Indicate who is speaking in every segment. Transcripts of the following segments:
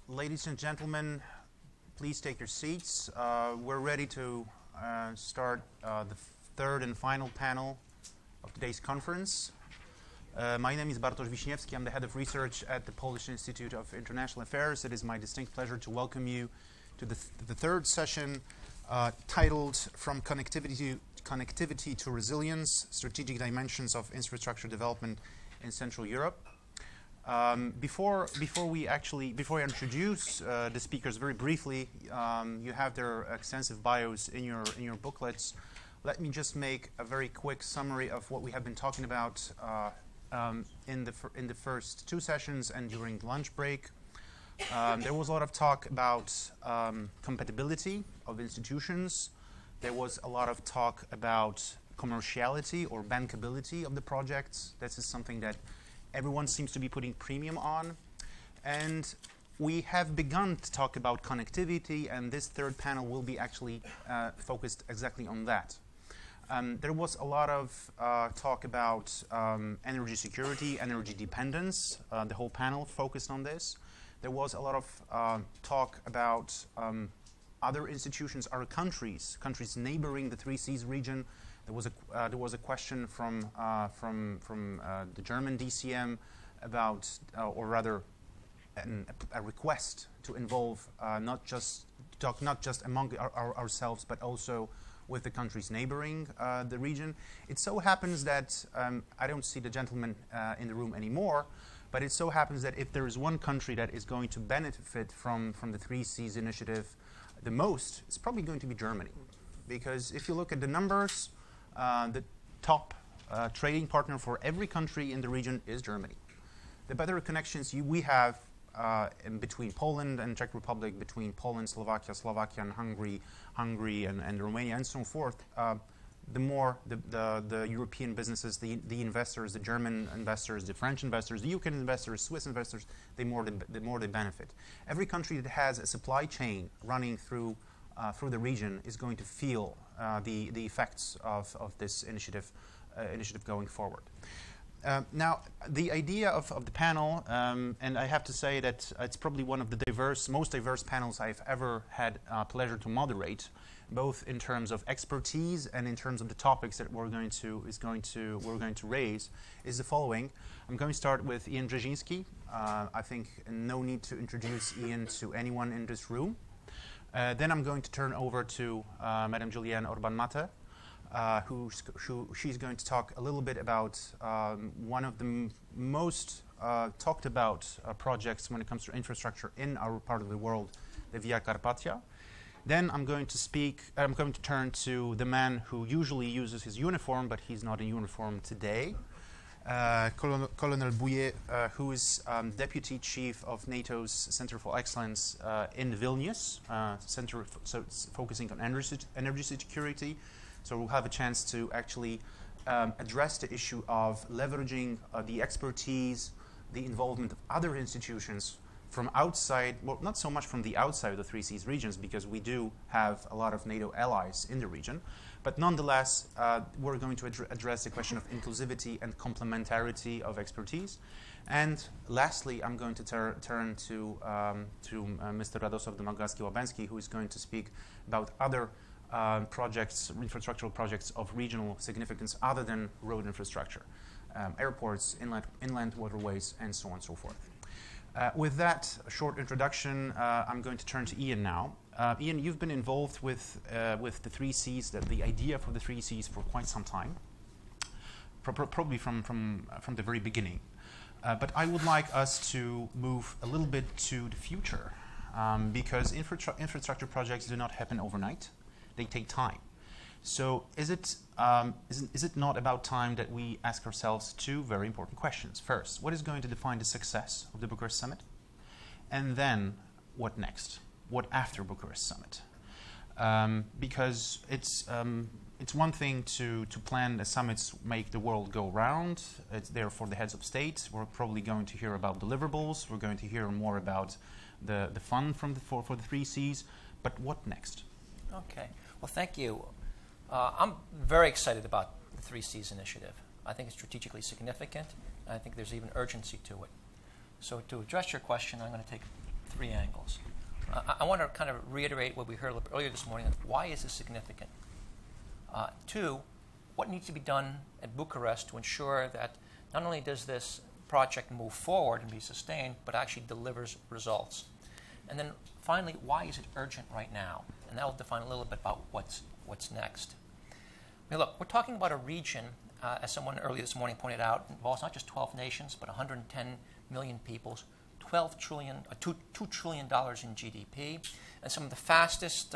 Speaker 1: Ladies and gentlemen, please take your seats. We're ready to start the third and final panel of today's conference. My name is Bartosz Wiśniewski. I'm the head of research at the Polish Institute of International Affairs. It is my distinct pleasure to welcome you to the third session titled From Connectivity to Resilience, Strategic Dimensions of Infrastructure Development in Central Europe. Before I introduce the speakers very briefly, you have their extensive bios in your booklets. Let me just make a very quick summary of what we have been talking about in the first two sessions and during the lunch break. There was a lot of talk about compatibility of institutions. There was a lot of talk about commerciality or bankability of the projects. This is something that everyone seems to be putting premium on. And we have begun to talk about connectivity, and this third panel will be actually focused exactly on that. There was a lot of talk about energy security, energy dependence. The whole panel focused on this. There was a lot of talk about other institutions, other countries neighboring the Three Seas region. There was a question from the German DCM about, or rather, a request to involve not just among ourselves, but also with the countries neighboring the region. It so happens that I don't see the gentleman in the room anymore, but it so happens that if there is one country that is going to benefit from the Three Seas initiative the most, it's probably going to be Germany, because if you look at the numbers. The top trading partner for every country in the region is Germany. The better connections we have in between Poland and Czech Republic, between Poland, Slovakia, and Hungary, and Romania, and so forth, the more the European businesses, the investors, the German investors, the French investors, the UK investors, Swiss investors, the more they benefit. Every country that has a supply chain running through the region is going to feel the effects of this initiative going forward. Now, the idea of the panel, and I have to say that it's probably one of the most diverse panels I've ever had pleasure to moderate, both in terms of expertise and in terms of the topics that we're going to raise, is the following. I'm going to start with Ian Brzezinski. I think no need to introduce Ian to anyone in this room. Then I'm going to turn over to Madame Juliane Orban-Mate, she's going to talk a little bit about one of the most talked about projects when it comes to infrastructure in our part of the world, the Via Carpathia. Then I'm going to turn to the man who usually uses his uniform, but he's not in uniform today, Colonel Bouillet, who is Deputy Chief of NATO's Center for Excellence in Vilnius, focusing on energy security. So we'll have a chance to actually address the issue of leveraging the expertise, the involvement of other institutions from outside, well, not so much from the outside of the Three Seas regions, because we do have a lot of NATO allies in the region, but nonetheless, we're going to address the question of inclusivity and complementarity of expertise. And lastly, I'm going to turn to Mr. Radosław Domagacki-Łabęcki, who is going to speak about other projects, infrastructural projects of regional significance other than road infrastructure, airports, inland waterways, and so on and so forth. With that short introduction, I'm going to turn to Ian now. Ian, you've been involved with the Three Seas, the idea for the Three Seas, for quite some time, probably from the very beginning. But I would like us to move a little bit to the future, because infrastructure projects do not happen overnight. They take time. So is it not about time that we ask ourselves two very important questions? First, what is going to define the success of the Bucharest Summit? And then, what next? What after Bucharest Summit? Because it's one thing to plan the summits make the world go round. It's there for the heads of state. We're probably going to hear about deliverables. We're going to hear more about the fund for the Three Seas. But what next?
Speaker 2: Okay. Well, thank you. I'm very excited about the Three Seas initiative. I think it's strategically significant, and I think there's even urgency to it. So to address your question, I'm going to take three angles. I want to kind of reiterate what we heard earlier this morning. Why is this significant? Two, what needs to be done at Bucharest to ensure that not only does this project move forward and be sustained, but actually delivers results. And then finally, why is it urgent right now? And that will define a little bit about what's next. I mean, look, we're talking about a region, as someone earlier this morning pointed out, involves not just 12 nations, but 110 million peoples, $2 trillion in GDP, and some of the fastest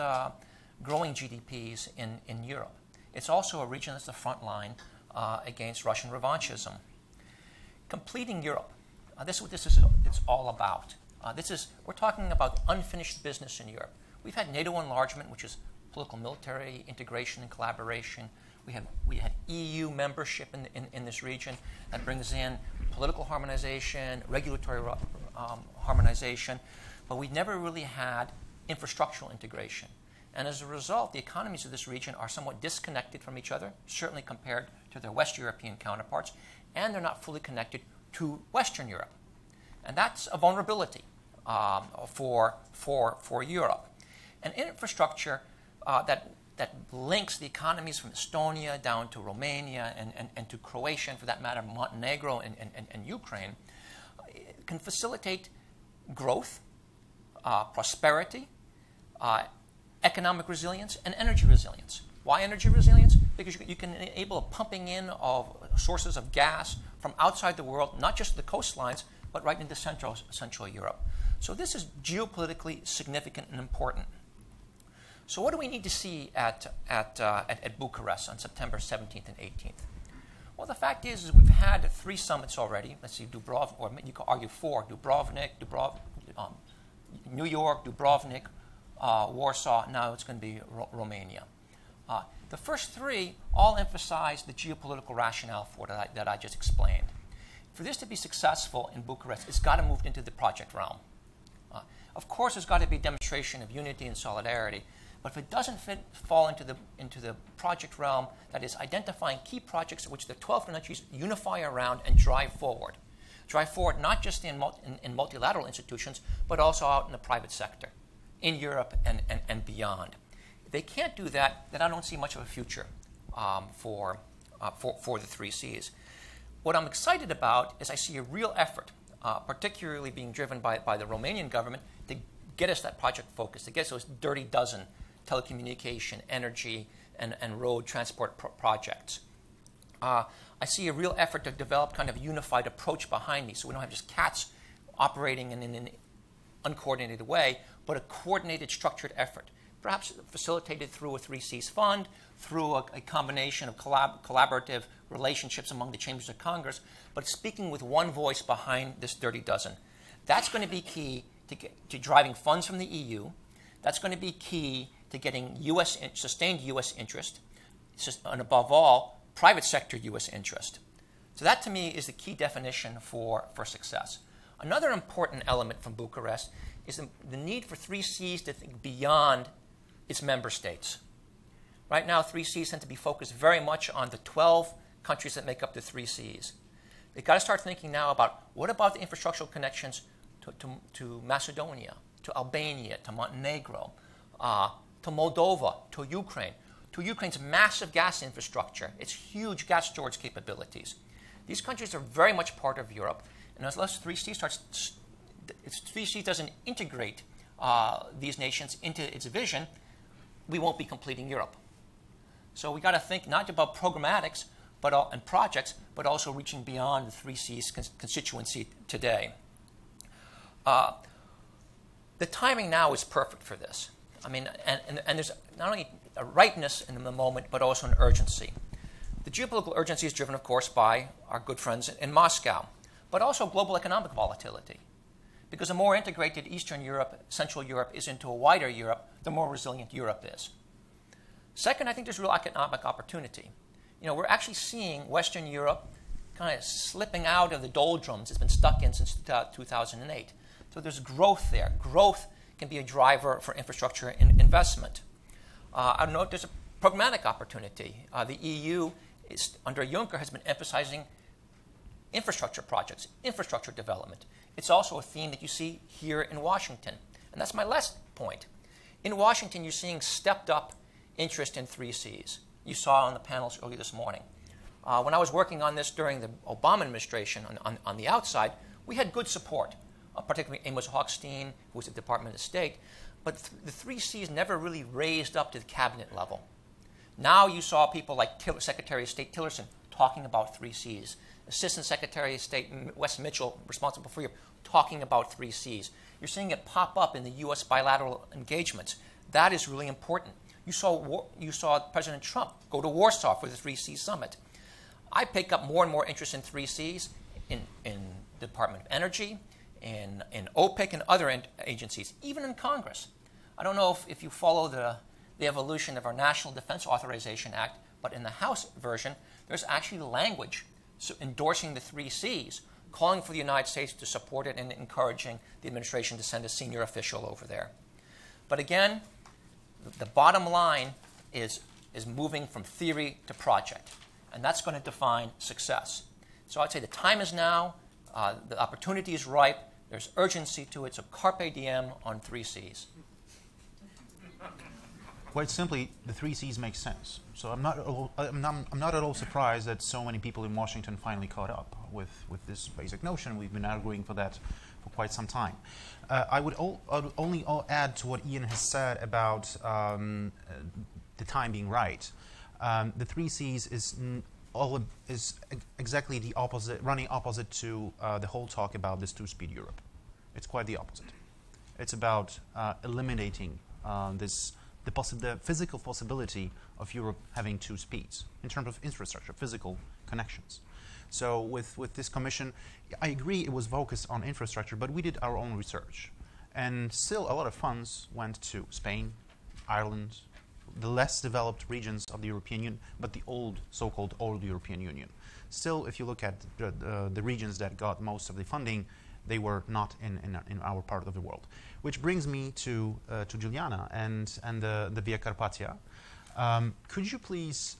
Speaker 2: growing GDPs in Europe. It's also a region that's the front line against Russian revanchism. Completing Europe. This is what it's all about. We're talking about unfinished business in Europe. We've had NATO enlargement, which is political military integration and collaboration. We had EU membership in this region that brings in political harmonization, regulatory harmonization, but we never really had infrastructural integration. And as a result, the economies of this region are somewhat disconnected from each other, certainly compared to their West European counterparts, and they're not fully connected to Western Europe. And that's a vulnerability for Europe. And infrastructure that links the economies from Estonia down to Romania and to Croatia, and for that matter, Montenegro and Ukraine, can facilitate growth, prosperity, economic resilience, and energy resilience. Why energy resilience? Because you can enable a pumping in of sources of gas from outside the world, not just the coastlines, but right into Central Europe. So this is geopolitically significant and important. So what do we need to see at Bucharest on September 17th and 18th? Well, the fact is we've had 3 summits already. Let's see, Dubrovnik, or you could argue 4. New York, Dubrovnik, Warsaw. Now it's going to be Romania. The first 3 all emphasize the geopolitical rationale for that I just explained. For this to be successful in Bucharest, it's got to move into the project realm. Of course, there's got to be a demonstration of unity and solidarity. But if it doesn't fall into the project realm, that is identifying key projects which the 12 countries unify around and drive forward. Drive forward not just in multilateral institutions, but also out in the private sector, in Europe and beyond. If they can't do that, then I don't see much of a future for the 3 Cs. What I'm excited about is I see a real effort, particularly being driven by the Romanian government, to get us that project focus, to get us those dirty dozen telecommunication, energy, and road transport projects. I see a real effort to develop kind of a unified approach behind these, so we don't have just cats operating in an uncoordinated way, but a coordinated, structured effort, perhaps facilitated through a 3Cs fund, through a combination of collaborative relationships among the chambers of Congress, but speaking with one voice behind this dirty dozen. That's going to be key to driving funds from the EU. That's going to be key to getting sustained U.S. interest, and above all, private sector U.S. interest. So that, to me, is the key definition for success. Another important element from Bucharest is the need for 3Cs to think beyond its member states. Right now, 3Cs tend to be focused very much on the 12 countries that make up the 3Cs. They've got to start thinking now about what about the infrastructural connections to Macedonia, to Albania, to Montenegro, to Moldova, to Ukraine's massive gas infrastructure, its huge gas storage capabilities. These countries are very much part of Europe, and unless 3C doesn't integrate these nations into its vision, we won't be completing Europe. So we got to think not about programmatics and projects, but also reaching beyond the 3C's constituency today. The timing now is perfect for this. I mean, and there's not only a rightness in the moment, but also an urgency. The geopolitical urgency is driven, of course, by our good friends in Moscow, but also global economic volatility. Because the more integrated Eastern Europe, Central Europe is into a wider Europe, the more resilient Europe is. Second, I think there's real economic opportunity. You know, we're actually seeing Western Europe kind of slipping out of the doldrums it's been stuck in since 2008. So there's growth there. Growth can be a driver for infrastructure investment. I know there's a programmatic opportunity. The EU, under Juncker, has been emphasizing infrastructure projects, infrastructure development. It's also a theme that you see here in Washington. And that's my last point. In Washington, you're seeing stepped up interest in 3Cs. You saw on the panels earlier this morning. When I was working on this during the Obama administration on the outside, we had good support, particularly Amos Hochstein, who was at the Department of State. But the 3Cs never really raised up to the cabinet level. Now you saw people like Secretary of State Tillerson talking about 3Cs. Assistant Secretary of State Wes Mitchell, responsible for Europe, talking about 3Cs. You're seeing it pop up in the U.S. bilateral engagements. That is really important. You saw President Trump go to Warsaw for the 3C summit. I pick up more and more interest in 3Cs in the Department of Energy, in OPEC and other agencies, even in Congress. I don't know if you follow the evolution of our National Defense Authorization Act, but in the House version, there's actually language endorsing the 3Cs, calling for the United States to support it and encouraging the administration to send a senior official over there. But again, the bottom line is moving from theory to project, and that's going to define success. So I'd say the time is now, the opportunity is ripe, there's urgency to it, so carpe diem on 3Cs.
Speaker 1: Quite simply, the 3Cs make sense. So I'm not at all surprised that so many people in Washington finally caught up with this basic notion. We've been arguing for that for quite some time. I would only add to what Ian has said about the time being right. The 3Cs is exactly the opposite, running opposite to the whole talk about this two-speed Europe. It's quite the opposite. It's about eliminating the physical possibility of Europe having two speeds in terms of infrastructure, physical connections. So with this commission, I agree it was focused on infrastructure, but we did our own research. And still a lot of funds went to Spain, Ireland, the less developed regions of the European Union, but the so-called old European Union. Still, if you look at the regions that got most of the funding, they were not in our part of the world. Which brings me to Juliana and the Via Carpatia. Could you please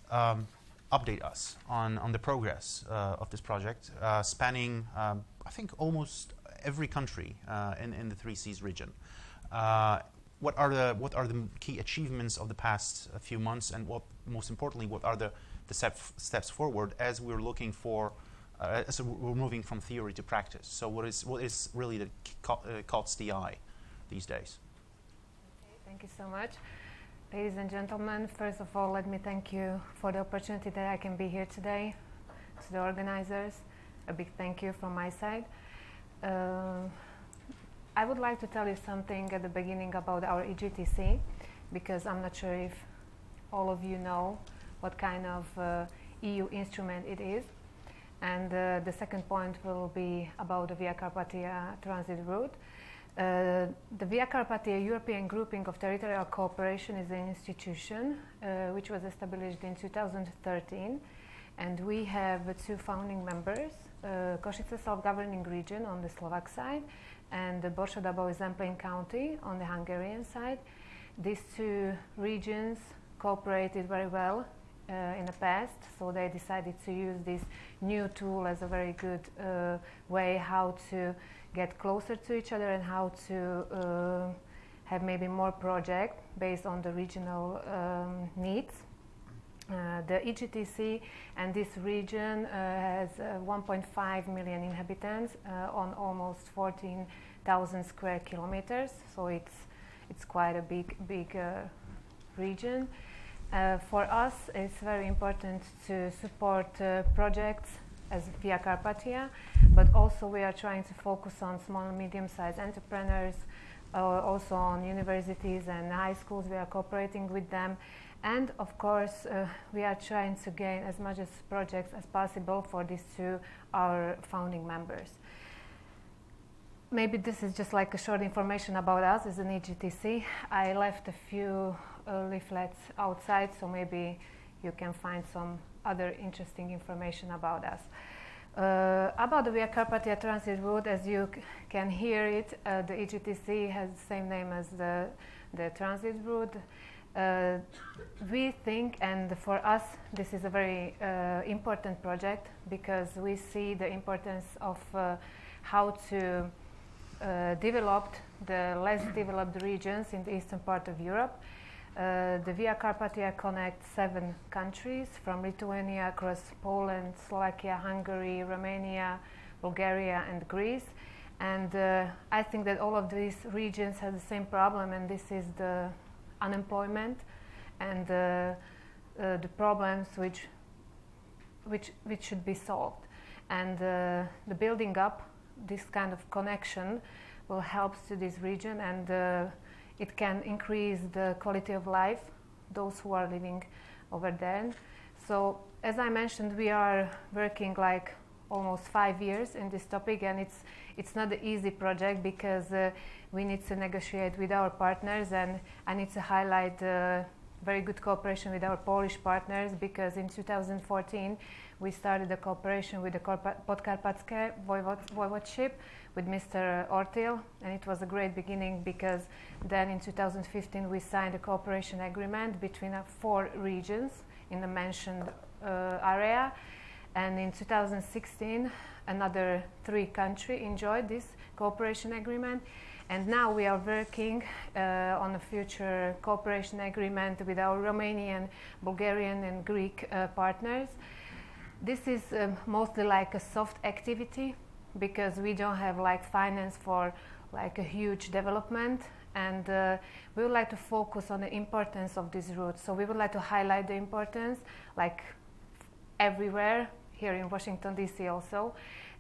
Speaker 1: update us on the progress of this project, spanning, I think, almost every country in the 3Cs region? What are the key achievements of the past few months, and most importantly, what are the steps forward as we're looking for, as we're moving from theory to practice? So what is really the caught the eye these days?
Speaker 3: Thank you so much. Ladies and gentlemen, first of all, let me thank you for the opportunity that I can be here today. To the organizers, a big thank you from my side. I would like to tell you something at the beginning about our EGTC, because I'm not sure if all of you know what kind of EU instrument it is. And the second point will be about the Via Carpathia transit route. The Via Carpathia European Grouping of Territorial Cooperation is an institution which was established in 2013, and we have two founding members, Košice self-governing region on the Slovak side and the Borsod-Zemplén County on the Hungarian side. These two regions cooperated very well in the past, so they decided to use this new tool as a very good way how to get closer to each other and how to have maybe more projects based on the regional needs. The EGTC and this region has 1.5 million inhabitants on almost 14,000 square kilometers, so it's quite a big region. For us, it's very important to support projects as Via Carpathia, but also we are trying to focus on small and medium-sized entrepreneurs, also on universities and high schools. We are cooperating with them, and of course we are trying to gain as much as projects as possible for these two our founding members. Maybe this is just like a short information about us as an EGTC. I left a few leaflets outside, so maybe you can find some other interesting information about us. About the Via Carpathia transit route, as you can hear it, the EGTC has the same name as the transit route. We think, and for us, this is a very important project because we see the importance of how to develop the less developed regions in the eastern part of Europe. The Via Carpathia connects 7 countries from Lithuania across Poland, Slovakia, Hungary, Romania, Bulgaria and Greece. And I think that all of these regions have the same problem, and this is the unemployment and the problems which should be solved. And the building up this kind of connection will help to this region, and it can increase the quality of life those who are living over there. So as I mentioned, we are working like almost 5 years in this topic, and it's not an easy project because we need to negotiate with our partners, and I need to highlight very good cooperation with our Polish partners, because in 2014 we started a cooperation with the Podkarpackie Voivodeship with Mr. Ortil, and it was a great beginning because then in 2015 we signed a cooperation agreement between 4 regions in the mentioned area, and in 2016 another 3 countries enjoyed this cooperation agreement. And now we are working on a future cooperation agreement with our Romanian, Bulgarian and Greek partners. This is mostly like a soft activity because we don't have like finance for like a huge development, and we would like to focus on the importance of this route. So we would like to highlight the importance like everywhere, here in Washington DC also.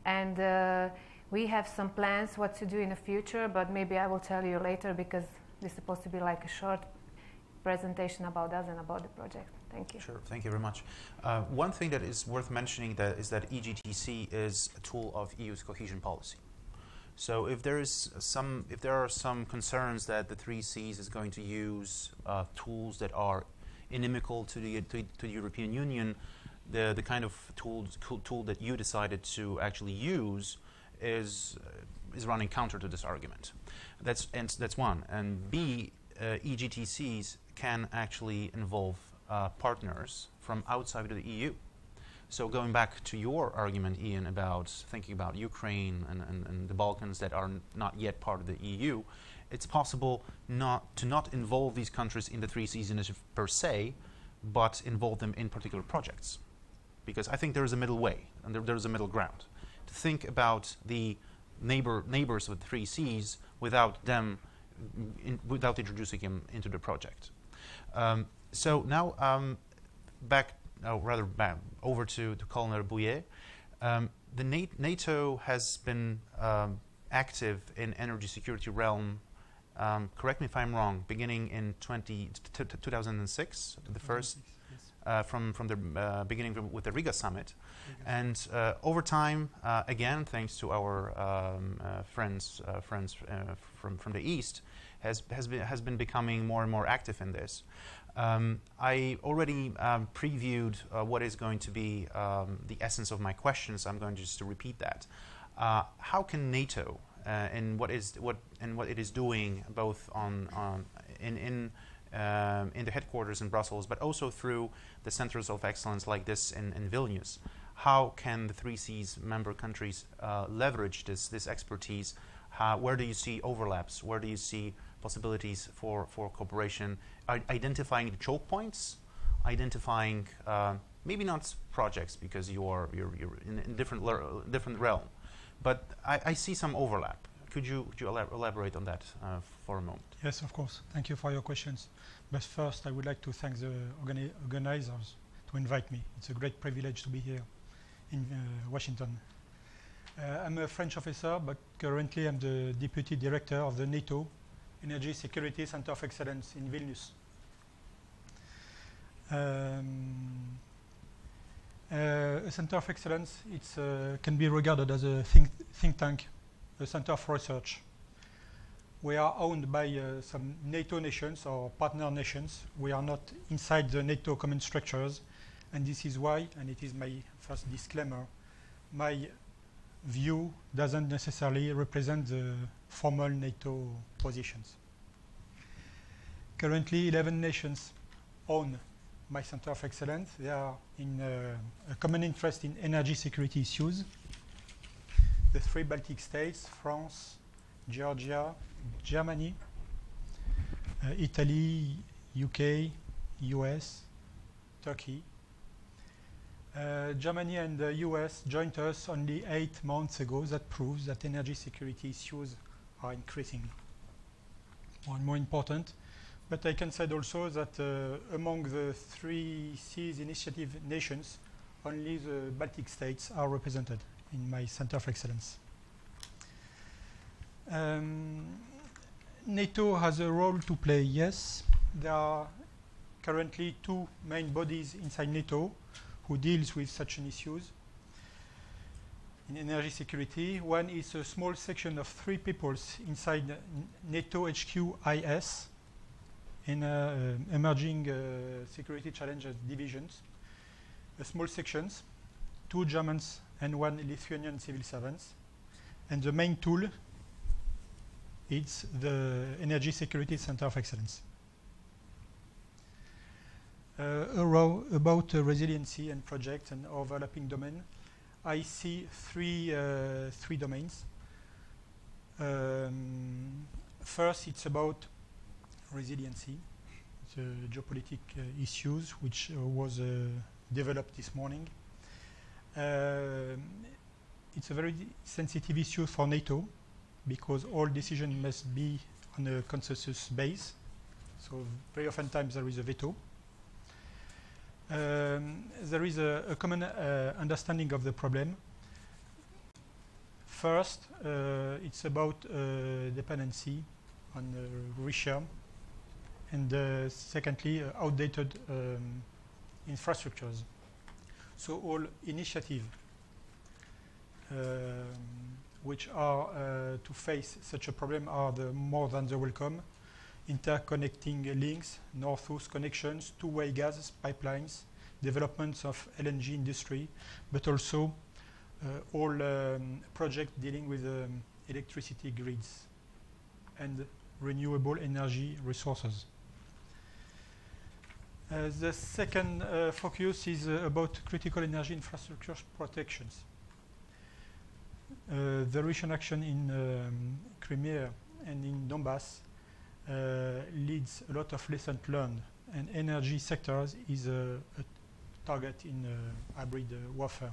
Speaker 3: And we have some plans what to do in the future, but maybe I will tell you later because this is supposed to be like a short presentation about us and about the project. Thank you.
Speaker 1: Sure, thank you very much. One thing that is worth mentioning is that EGTC is a tool of EU's cohesion policy. So if there are some concerns that the 3Cs is going to use tools that are inimical to the European Union, the kind of tool that you decided to actually use is running counter to this argument. That's one. And B, EGTCs can actually involve partners from outside of the EU. So going back to your argument, Ian, about thinking about Ukraine and the Balkans that are not yet part of the EU, it's possible to not involve these countries in the 3Cs initiative per se, but involve them in particular projects. Because I think there is a middle way, and there is a middle ground. To think about the neighbors of the 3Cs without them without introducing him into the project. So now over to Colonel Bouillet. The NATO has been active in energy security realm, correct me if I'm wrong, beginning in 2006, the first, from the beginning with the Riga summit. And over time, again, thanks to our friends from the East, has been becoming more and more active in this. I already previewed what is going to be the essence of my questions. I'm going just to repeat that. How can NATO and what it is doing, both in the headquarters in Brussels, but also through the centers of excellence like this in Vilnius, how can the 3Cs member countries leverage this expertise? Where do you see overlaps? Where do you see possibilities for cooperation? Identifying the choke points, identifying maybe not projects because you're in a different realm, but I see some overlap. Could you elaborate on that for a moment?
Speaker 4: Yes, of course. Thank you for your questions. But first, I would like to thank the organizers to invite me. It's a great privilege to be here in Washington. I'm a French officer, but currently I'm the Deputy Director of the NATO Energy Security Center of Excellence in Vilnius. A Center of Excellence can be regarded as a think tank, a center of research. We are owned by some NATO nations or partner nations. We are not inside the NATO common structures, and this is why, and it is my first disclaimer, my view doesn't necessarily represent the formal NATO positions. Currently, 11 nations own my Center of Excellence. They are in a common interest in energy security issues. The 3 Baltic states, France, Georgia, Germany, Italy, UK, US, Turkey. Germany and the US joined us only 8 months ago. That proves that energy security issues are increasing more and more important. But I can say also that among the 3Cs initiative nations, only the Baltic states are represented in my Center of Excellence. NATO has a role to play, yes. There are currently 2 main bodies inside NATO who deals with such an issues in energy security. One is a small section of 3 peoples inside NATO HQ IS in emerging security challenges divisions, small sections, 2 Germans and 1 Lithuanian civil servants. And the main tool is the Energy Security Center of Excellence. About resiliency and projects and overlapping domain, I see three domains. First, it's about resiliency, the geopolitical issues, which was developed this morning. It's a very sensitive issue for NATO because all decisions must be on a consensus base. So very often times there is a veto. There is a common understanding of the problem. First, it's about dependency on Russia, and secondly, outdated infrastructures. So all initiatives which are to face such a problem are more than the welcome. Interconnecting links, north-south connections, two-way gas pipelines, developments of LNG industry, but also all projects dealing with electricity grids and renewable energy resources. The second focus is about critical energy infrastructure protections. The Russian action in Crimea and in Donbass leads a lot of lessons learned, and energy sectors is a target in hybrid warfare.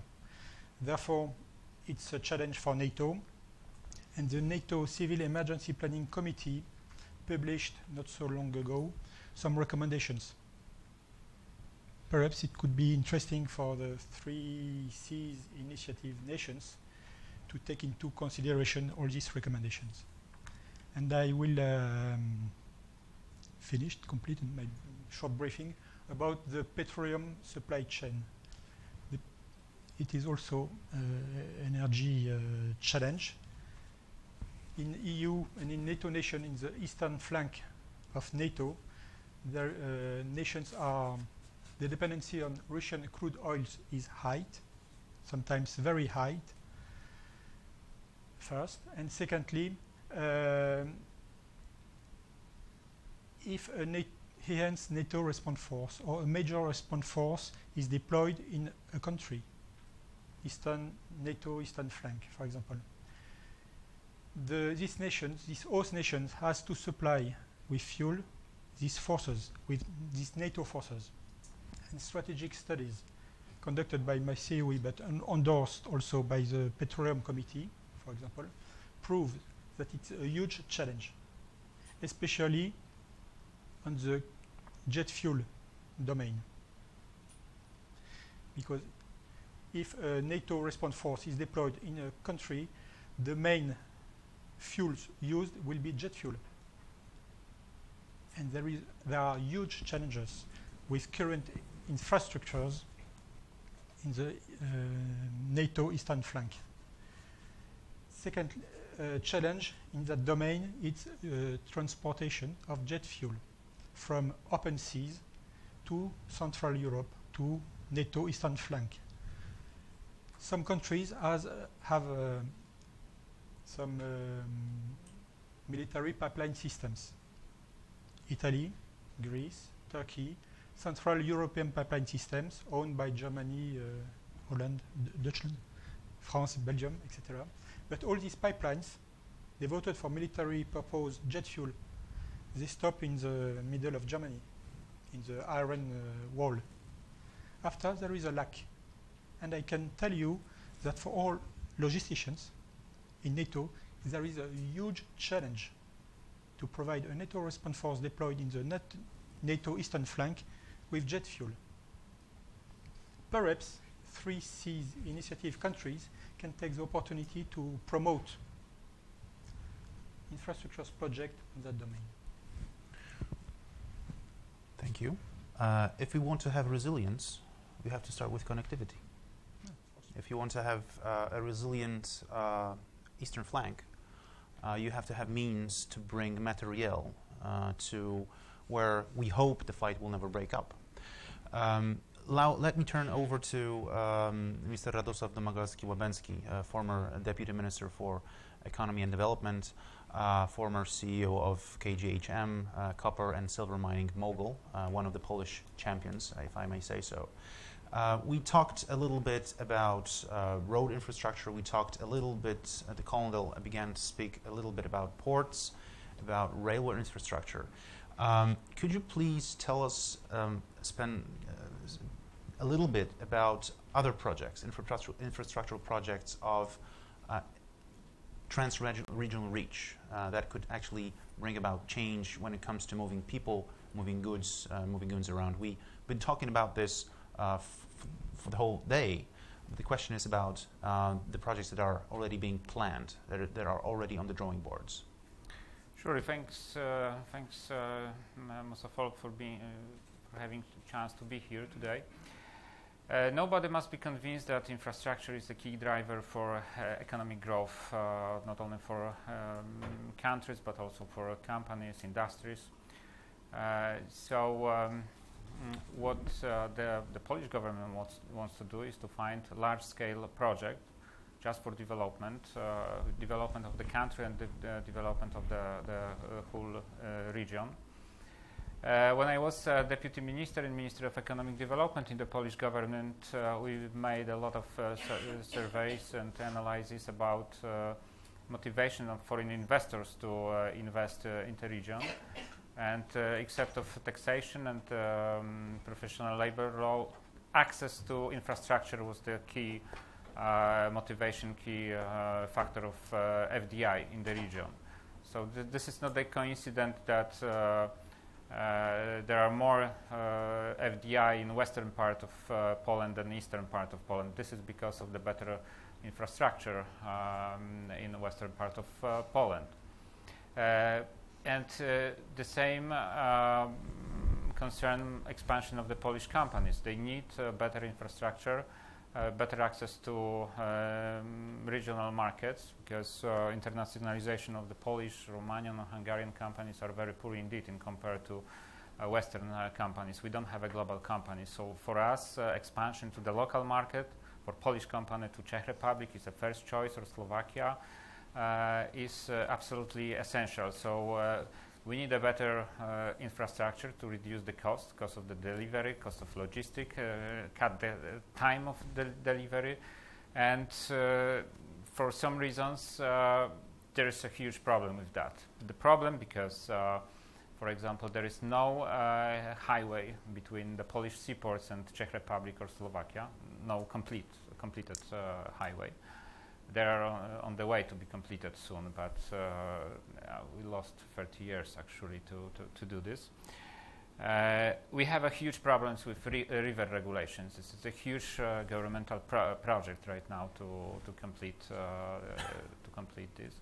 Speaker 4: Therefore, it's a challenge for NATO, and the NATO Civil Emergency Planning Committee published not so long ago some recommendations. Perhaps it could be interesting for the 3Cs initiative nations to take into consideration all these recommendations. And I will complete my short briefing about the petroleum supply chain. It is also energy challenge. In EU and in NATO nation in the eastern flank of NATO, their nations are, the dependency on Russian crude oils is high, sometimes very high, first. And secondly, if a hence NATO response force or a major response force is deployed in a country, NATO eastern flank, for example, these host nations has to supply with fuel these forces, with these NATO forces. And strategic studies conducted by my COE but endorsed also by the Petroleum Committee, for example, prove that it's a huge challenge, especially on the jet fuel domain. Because if a NATO response force is deployed in a country, the main fuels used will be jet fuel. And there are huge challenges with current infrastructures in the NATO eastern flank. Second challenge in that domain is transportation of jet fuel from open seas to Central Europe, to NATO eastern flank. Some countries have some military pipeline systems. Italy, Greece, Turkey, Central European pipeline systems owned by Germany, Holland, Deutschland, France, Belgium, etc. But all these pipelines devoted for military purpose jet fuel, they stop in the middle of Germany, in the Iron Wall. After, there is a lack. And I can tell you that for all logisticians in NATO, there is a huge challenge to provide a NATO response force deployed in the NATO eastern flank with jet fuel. Perhaps 3Cs initiative countries can take the opportunity to promote infrastructures project in that domain.
Speaker 1: Thank you. If we want to have resilience, we have to start with connectivity. If you want to have a resilient eastern flank, you have to have means to bring materiel to where we hope the fight will never break up. Let me turn over to Mr. Radosław Domagalski-Łabęcki, former Deputy Minister for Economy and Development, former CEO of KGHM, copper and silver mining mogul, one of the Polish champions, if I may say so. We talked a little bit about road infrastructure. We talked a little bit, the Colonel began to speak a little bit about ports, about railway infrastructure. Could you please tell us, spend a little bit about other projects, infrastructural projects of trans-regional reach that could actually bring about change when it comes to moving people, moving goods around? We've been talking about this for the whole day. The question is about the projects that are already being planned, that are already on the drawing boards.
Speaker 5: Sure. Thanks, most of all, for having the chance to be here today. Nobody must be convinced that infrastructure is the key driver for economic growth, not only for countries but also for companies, industries. What the Polish government wants to do is to find a large-scale project just for development of the country and the development of the whole region. When I was Deputy Minister in Ministry of Economic Development in the Polish government, we made a lot of surveys and analyses about motivation of foreign investors to invest in the region. And except of taxation and professional labor law, access to infrastructure was the key motivation, key factor of FDI in the region. So this is not a coincidence that there are more FDI in western part of Poland than eastern part of Poland. This is because of the better infrastructure in the western part of Poland. And the same concern expansion of the Polish companies. They need better infrastructure, better access to regional markets, because internationalization of the Polish, Romanian, and Hungarian companies are very poor indeed in compared to Western companies. We don't have a global company. So for us, expansion to the local market for Polish company to Czech Republic is a first choice, or Slovakia is absolutely essential. So we need a better infrastructure to reduce the cost of the delivery, cost of logistic, cut the time of the delivery, and for some reasons there is a huge problem with that. The problem because, for example, there is no highway between the Polish seaports and Czech Republic or Slovakia, no completed highway. They are on the way to be completed soon, but we lost 30 years actually to do this. We have a huge problems with river regulations. This is a huge governmental project right now to complete this.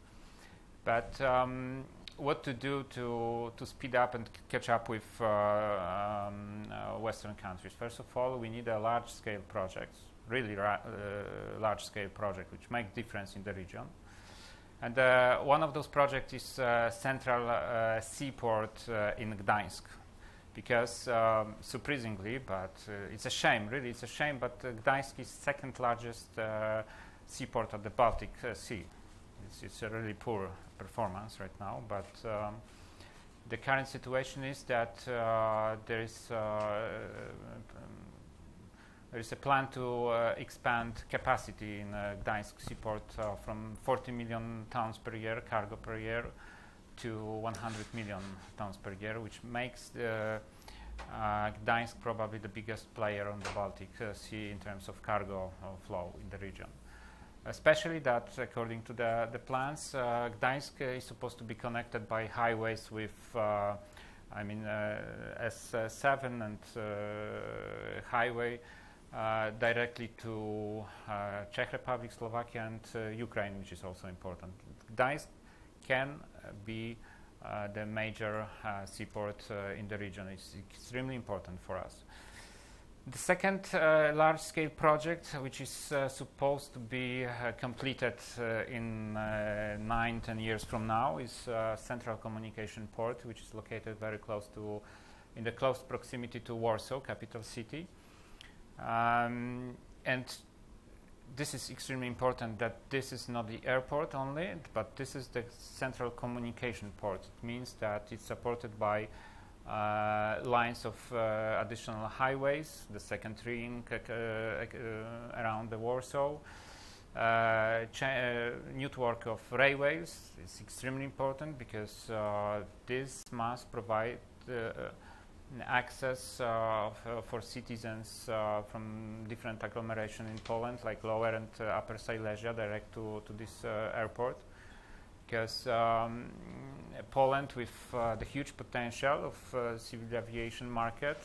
Speaker 5: But what to do to speed up and catch up with Western countries? First of all, we need a large-scale projects. Really large-scale project which make difference in the region, and one of those projects is central seaport in Gdańsk, because surprisingly, but it's a shame, really it's a shame, but Gdańsk is second largest seaport of the Baltic Sea. It's a really poor performance right now, but the current situation is that there is a plan to expand capacity in Gdańsk seaport from 40 million tons per year, cargo per year, to 100 million tons per year, which makes Gdańsk probably the biggest player on the Baltic Sea in terms of cargo flow in the region. Especially that, according to the plans, Gdańsk is supposed to be connected by highways with S7 and highway directly to Czech Republic, Slovakia, and Ukraine, which is also important. Gdańsk can be the major seaport in the region. It's extremely important for us. The second large-scale project, which is supposed to be completed in 9-10 years from now, is Central Communication Port, which is located very close to, in the close proximity to Warsaw, capital city. And this is extremely important, that this is not the airport only, but this is the central communication port. It means that it's supported by lines of additional highways, the second ring around the Warsaw, network of railways is extremely important, because this must provide access for citizens from different agglomerations in Poland, like Lower and Upper Silesia, direct to this airport. Because Poland, with the huge potential of civil aviation market,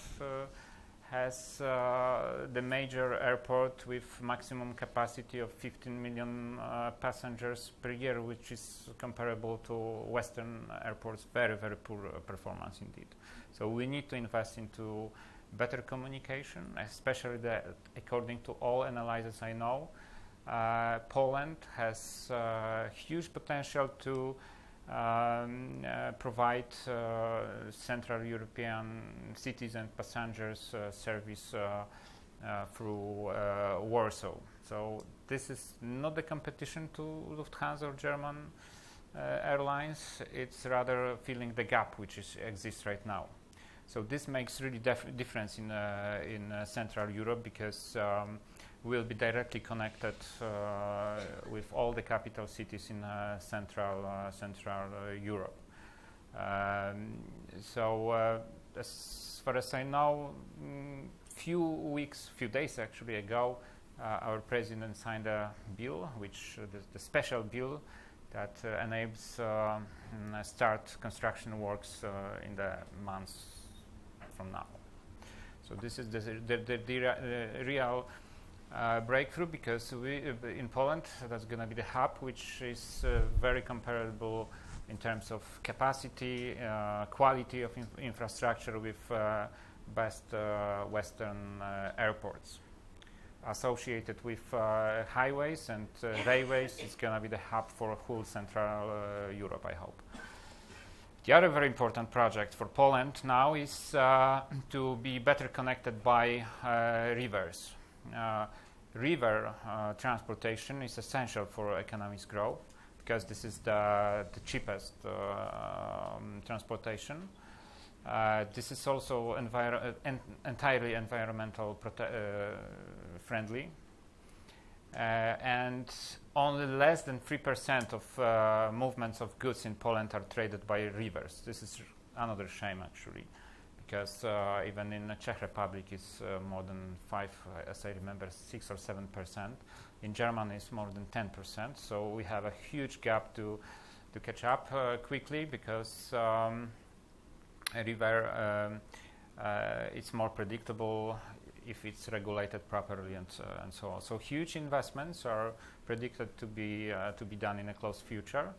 Speaker 5: has the major airport with maximum capacity of 15 million passengers per year, which is comparable to Western airports. Very, very poor performance indeed. So we need to invest into better communication, especially that, according to all analyses I know, Poland has huge potential to provide Central European cities and passengers service through Warsaw. So this is not a competition to Lufthansa or German airlines. It's rather filling the gap which exists right now. So this makes really difference in Central Europe, because we'll be directly connected with all the capital cities in Central Europe. As far as I know, few days actually ago, our president signed a bill, which the special bill that enables start construction works in the months from now. So this is the real breakthrough, because in Poland, that's going to be the hub, which is very comparable in terms of capacity, quality of infrastructure with best Western airports. Associated with highways and railways, it's going to be the hub for whole Central Europe, I hope. The other very important project for Poland now is to be better connected by rivers. River transportation is essential for economic growth, because this is the cheapest transportation. This is also entirely environmental friendly, and only less than 3% of movements of goods in Poland are traded by rivers. This is another shame, actually, because even in the Czech Republic it's more than 5, as I remember, 6 or 7%. In Germany it's more than 10%. So we have a huge gap to catch up quickly, because a river it's more predictable if it's regulated properly, and so on. So huge investments are predicted to be done in a close future.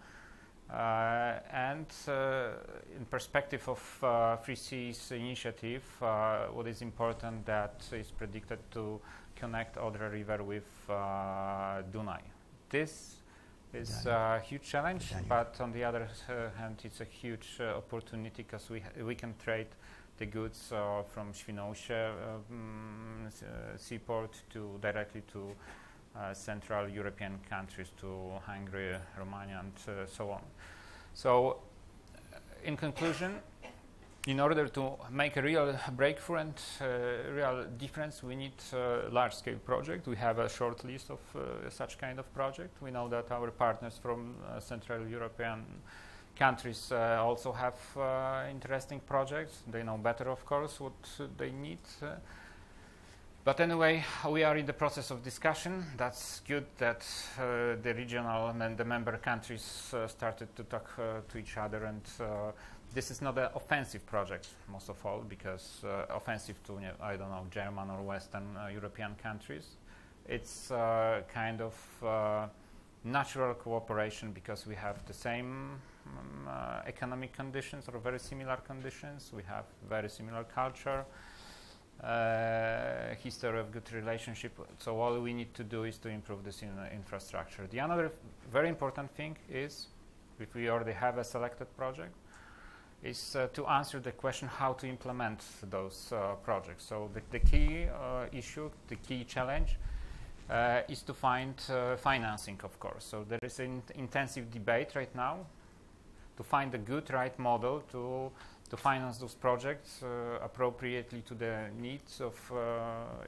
Speaker 5: And in perspective of Free Seas initiative, what is important, that is predicted to connect Odra River with Dunaj. This is a huge challenge, but on the other hand, it's a huge opportunity, because we can trade the goods from Świnoujście seaport directly to Central European countries, to Hungary, Romania, and so on. So, in conclusion, in order to make a real breakthrough and real difference, we need a large-scale project. We have a short list of such kind of project. We know that our partners from Central European countries also have interesting projects. They know better, of course, what they need. But anyway, we are in the process of discussion. That's good that the regional and the member countries started to talk to each other, and this is not an offensive project, most of all, because offensive to, I don't know, German or Western European countries. It's kind of natural cooperation, because we have the same economic conditions, or very similar conditions. We have very similar culture, history of good relationship. So all we need to do is to improve this infrastructure. The other very important thing is, if we already have a selected project, is to answer the question how to implement those projects. So the key issue, the key challenge is to find financing, of course. So there is an intensive debate right now to find a good, right model to finance those projects appropriately to the needs of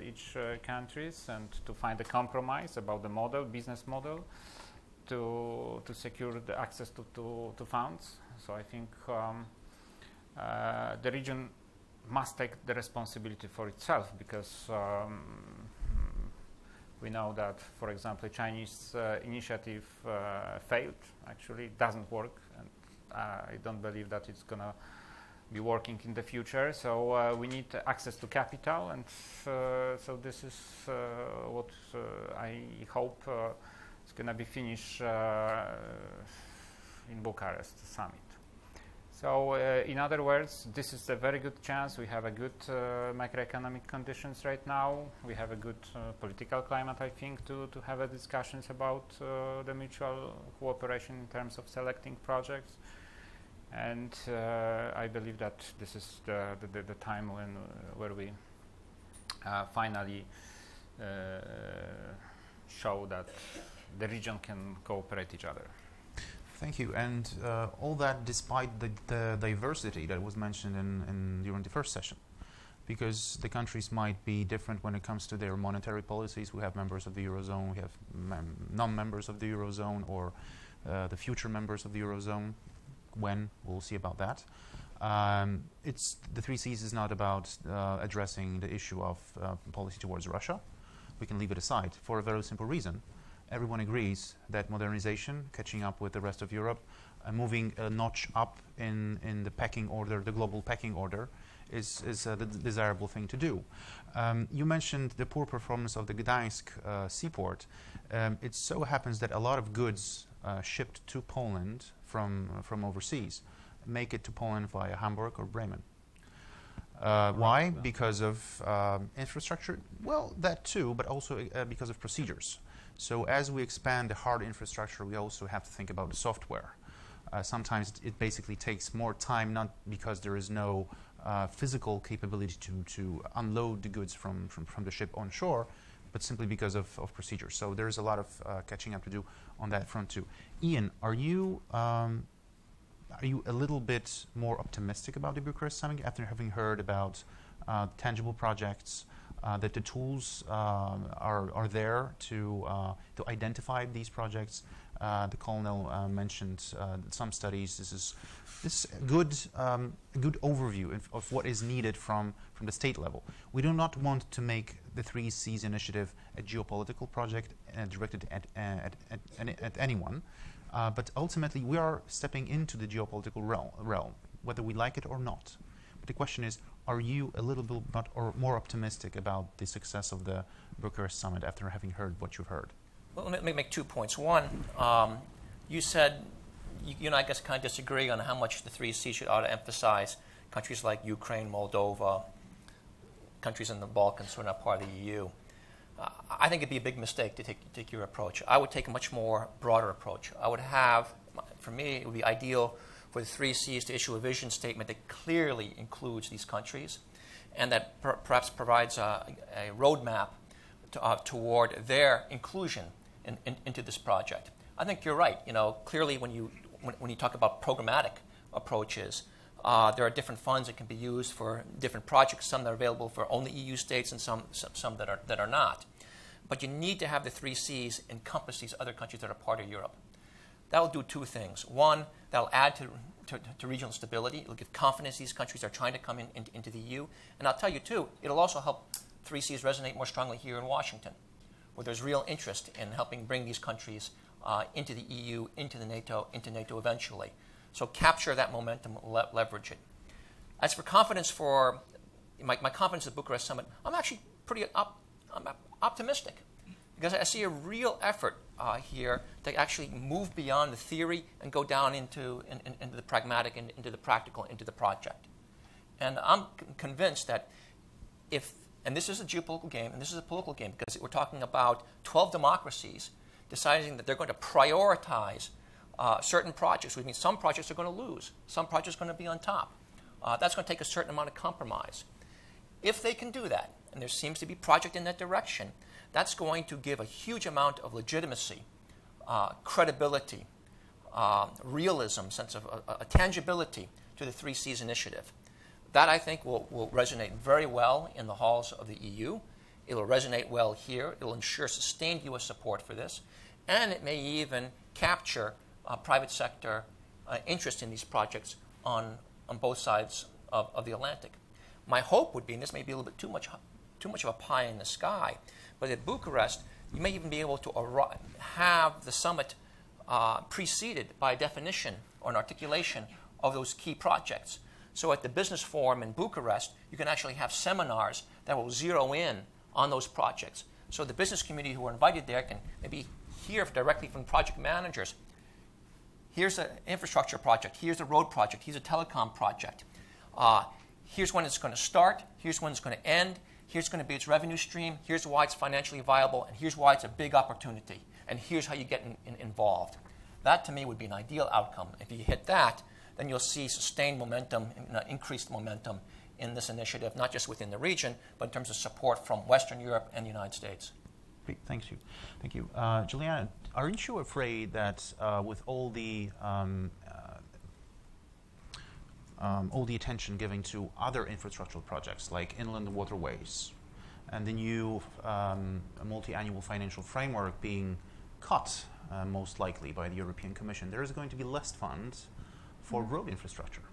Speaker 5: each countries, and to find a compromise about the model, business model, to secure the access to funds. So I think the region must take the responsibility for itself, because we know that, for example, the Chinese initiative failed. Actually, it doesn't work, and I don't believe that it's going to be working in the future. So we need access to capital, and so this is what I hope is going to be finished in Bucharest summit. So in other words, this is a very good chance. We have a good macroeconomic conditions right now. We have a good political climate, I think, to have a discussions about the mutual cooperation in terms of selecting projects. And I believe that this is the time where we finally show that the region can cooperate each other.
Speaker 1: Thank you. And all that despite the diversity that was mentioned during the first session, because the countries might be different when it comes to their monetary policies. We have members of the Eurozone, we have non-members of the Eurozone, or the future members of the Eurozone. When, we'll see about that. The 3 Cs is not about addressing the issue of policy towards Russia. We can leave it aside for a very simple reason. everyone agrees that modernization, catching up with the rest of Europe, moving a notch up in the pecking order, the global pecking order, is the desirable thing to do. You mentioned the poor performance of the Gdańsk seaport. It so happens that a lot of goods shipped to Poland from overseas make it to Poland via Hamburg or Bremen. Why? Because of infrastructure? Well, that too, but also because of procedures. So as we expand the hard infrastructure, we also have to think about the software. Sometimes it basically takes more time, not because there is no physical capability to unload the goods from the ship on shore, but simply because of procedures. So there's a lot of catching up to do on that front too. Ian, are you a little bit more optimistic about the Bucharest Summit after having heard about tangible projects, that the tools are there to identify these projects? The colonel mentioned some studies. This is a good overview of what is needed from the state level. We do not want to make the 3 Cs initiative a geopolitical project directed at anyone, but ultimately we are stepping into the geopolitical realm, whether we like it or not. But the question is, are you a little bit more optimistic about the success of the Bucharest Summit after having heard what you've heard?
Speaker 2: Well, let me make 2 points. One, you said you and I guess kind of disagree on how much the 3 Cs ought to emphasize countries like Ukraine, Moldova, countries in the Balkans who are not part of the EU. I think it'd be a big mistake to take your approach. I would take a much more broader approach. I would have, for me, it would be ideal for the 3 Cs to issue a vision statement that clearly includes these countries and that perhaps provides a roadmap toward their inclusion into this project. I think you're right. Clearly when you talk about programmatic approaches, there are different funds that can be used for different projects, some that are available for only EU states and some that are not. But you need to have the 3 Cs encompass these other countries that are part of Europe. That will do 2 things. One, that will add to regional stability. It will give confidence these countries are trying to come into the EU. And I'll tell you, too, it will also help 3 Cs resonate more strongly here in Washington, where there's real interest in helping bring these countries into the EU, into NATO eventually. So capture that momentum, leverage it. As for confidence for my confidence at the Bucharest Summit, I'm actually pretty optimistic because I see a real effort here to actually move beyond the theory and go down into the pragmatic, into the practical, into the project. And I'm convinced that and this is a geopolitical game, and this is a political game, because we're talking about 12 democracies deciding that they're going to prioritize certain projects, which means some projects are going to lose, some projects are going to be on top. That's going to take a certain amount of compromise. If they can do that, and there seems to be project in that direction, that's going to give a huge amount of legitimacy, credibility, realism, sense of a tangibility to the 3 Cs initiative. That, I think, will resonate very well in the halls of the EU. It will resonate well here. It will ensure sustained U.S. support for this. And it may even capture private sector interest in these projects on both sides of the Atlantic. My hope would be, and this may be a little bit too much of a pie in the sky, but at Bucharest, you may even be able to have the summit preceded by a definition or an articulation of those key projects. So at the business forum in Bucharest, you can actually have seminars that will zero in on those projects. So the business community who are invited there can maybe hear directly from project managers. Here's an infrastructure project. Here's a road project. Here's a telecom project. Here's when it's going to start. Here's when it's going to end. Here's going to be its revenue stream. Here's why it's financially viable. And here's why it's a big opportunity. And here's how you get involved. That, to me, would be an ideal outcome. If you hit that, then you'll see sustained momentum, increased momentum in this initiative, not just within the region, but in terms of support from Western Europe and the United States.
Speaker 1: Great, thank you. Thank you. Juliana, aren't you afraid that with all the attention given to other infrastructural projects like inland waterways and the new multi-annual financial framework being cut most likely by the European Commission, there is going to be less funds for road infrastructure?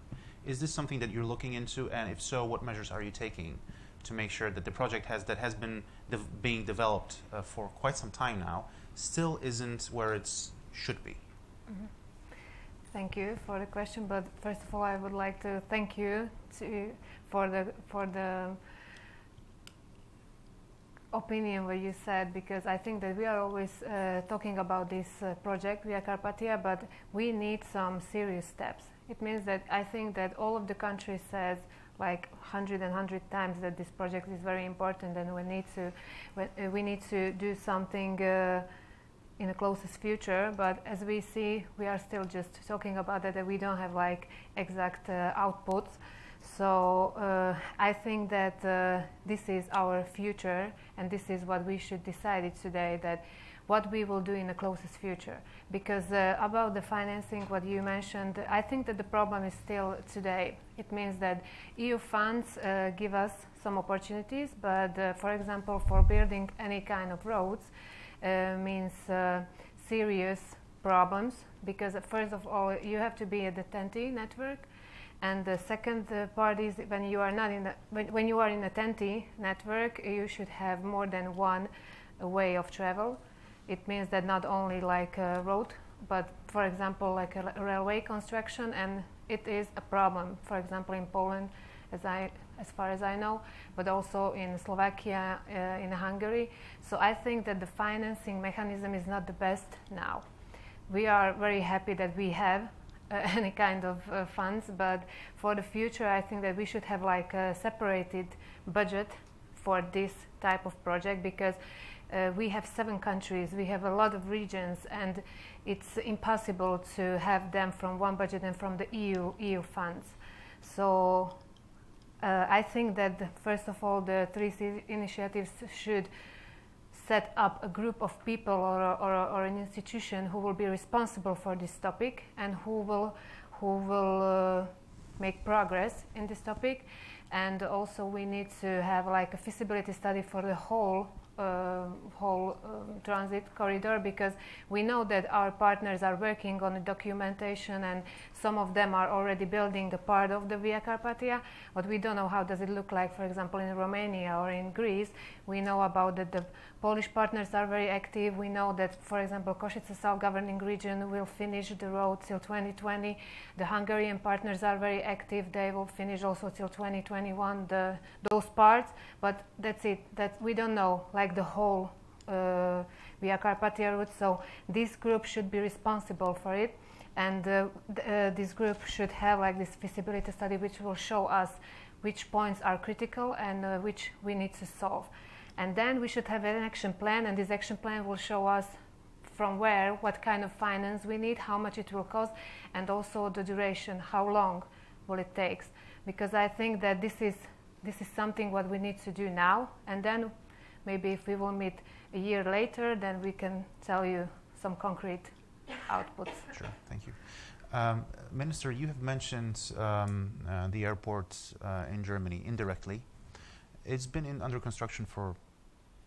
Speaker 1: Is this something that you're looking into, and if so, what measures are you taking to make sure that the project has been being developed for quite some time now still isn't where it should be?
Speaker 3: Mm-hmm. Thank you for the question, but first of all, I would like to thank you for the opinion what you said, because I think that we are always talking about this project Via Carpathia, but we need some serious steps. It means that I think that all of the countries says like 100 times that this project is very important and we need to do something in the closest future, but as we see, we are still just talking about that we don't have like exact outputs. So I think that this is our future, and this is what we should decide today, that what we will do in the closest future. Because about the financing, what you mentioned, I think that the problem is still today. It means that EU funds give us some opportunities, but for example, for building any kind of roads, means serious problems, because first of all you have to be at the TEN-T network, and the second part is when you are not in the when you are in a TEN-T network, you should have more than one way of travel. It means that not only like a road, but for example like a railway construction, and it is a problem, for example in Poland, as far as I know, but also in Slovakia, in Hungary. So I think that the financing mechanism is not the best now. We are very happy that we have any kind of funds, but for the future I think that we should have like a separated budget for this type of project, because we have 7 countries, we have a lot of regions, and it's impossible to have them from one budget and from the EU funds. So I think that first of all the 3C initiatives should set up a group of people or an institution who will be responsible for this topic and who will make progress in this topic. And also we need to have like a feasibility study for the whole transit corridor, because we know that our partners are working on the documentation and some of them are already building a part of the Via Carpathia, but we don't know how does it look like, for example, in Romania or in Greece. We know about that the Polish partners are very active. We know that, for example, Košice self-governing region will finish the road till 2020. The Hungarian partners are very active. They will finish also till 2021 those parts, but that's it. That we don't know like the whole Via Carpathia route. So this group should be responsible for it, and this group should have like this feasibility study which will show us which points are critical and which we need to solve. And then we should have an action plan, and this action plan will show us from where, what kind of finance we need, how much it will cost, and also the duration, how long will it take. Because I think that this is something what we need to do now, and then maybe if we will meet a year later, then we can tell you some concrete outputs.
Speaker 1: Sure, thank you. Minister, you have mentioned the airport in Germany indirectly. It's been under construction for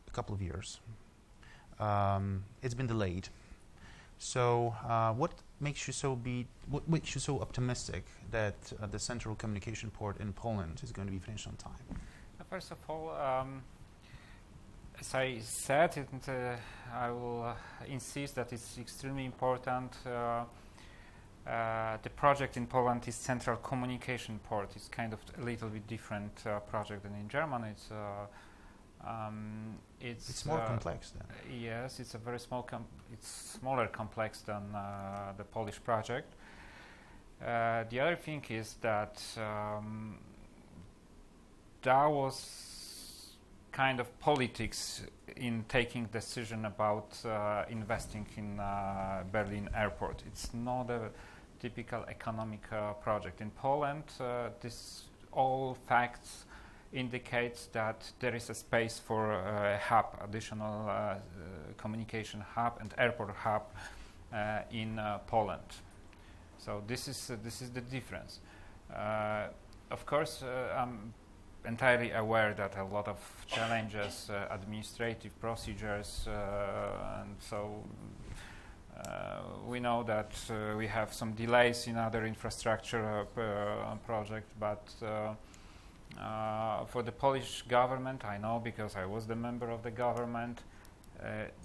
Speaker 1: a couple of years. It's been delayed. So what makes you so optimistic that the central communication port in Poland is going to be finished on time?
Speaker 5: First of all, as I said, I will insist that it's extremely important. The project in Poland is central communication port. It's kind of a little bit different project than in Germany. It's
Speaker 1: more complex then.
Speaker 5: Yes, it's a very small. It's smaller complex than the Polish project. The other thing is that there was kind of politics in taking decision about investing in Berlin airport. It's not a typical economic project. In Poland, this all facts indicates that there is a space for a hub, additional communication hub and airport hub in Poland. So this is the difference. Of course, I'm entirely aware that a lot of challenges, administrative procedures, and so we know that we have some delays in other infrastructure projects, but For the Polish government, I know because I was the member of the government,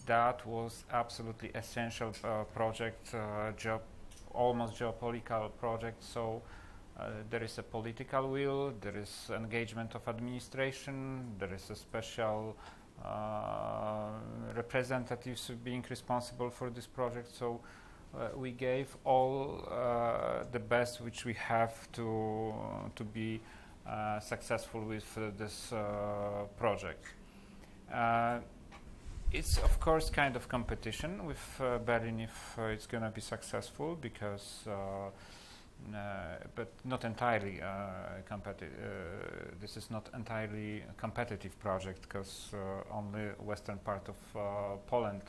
Speaker 5: that was absolutely essential project, almost geopolitical project. So there is a political will, there is engagement of administration, there is a special representatives being responsible for this project. So we gave all the best which we have to be successful with this project. It's of course kind of competition with Berlin if it's going to be successful, because but not entirely this is not entirely a competitive project, because only western part of Poland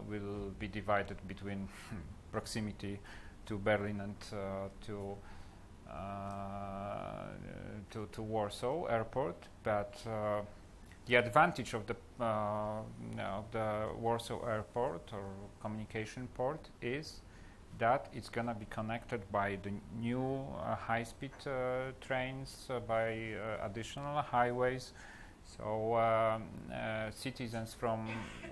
Speaker 5: will be divided between proximity to Berlin and to Warsaw airport. But the advantage of the Warsaw airport or communication port is that it's going to be connected by the new high-speed trains, by additional highways. So citizens from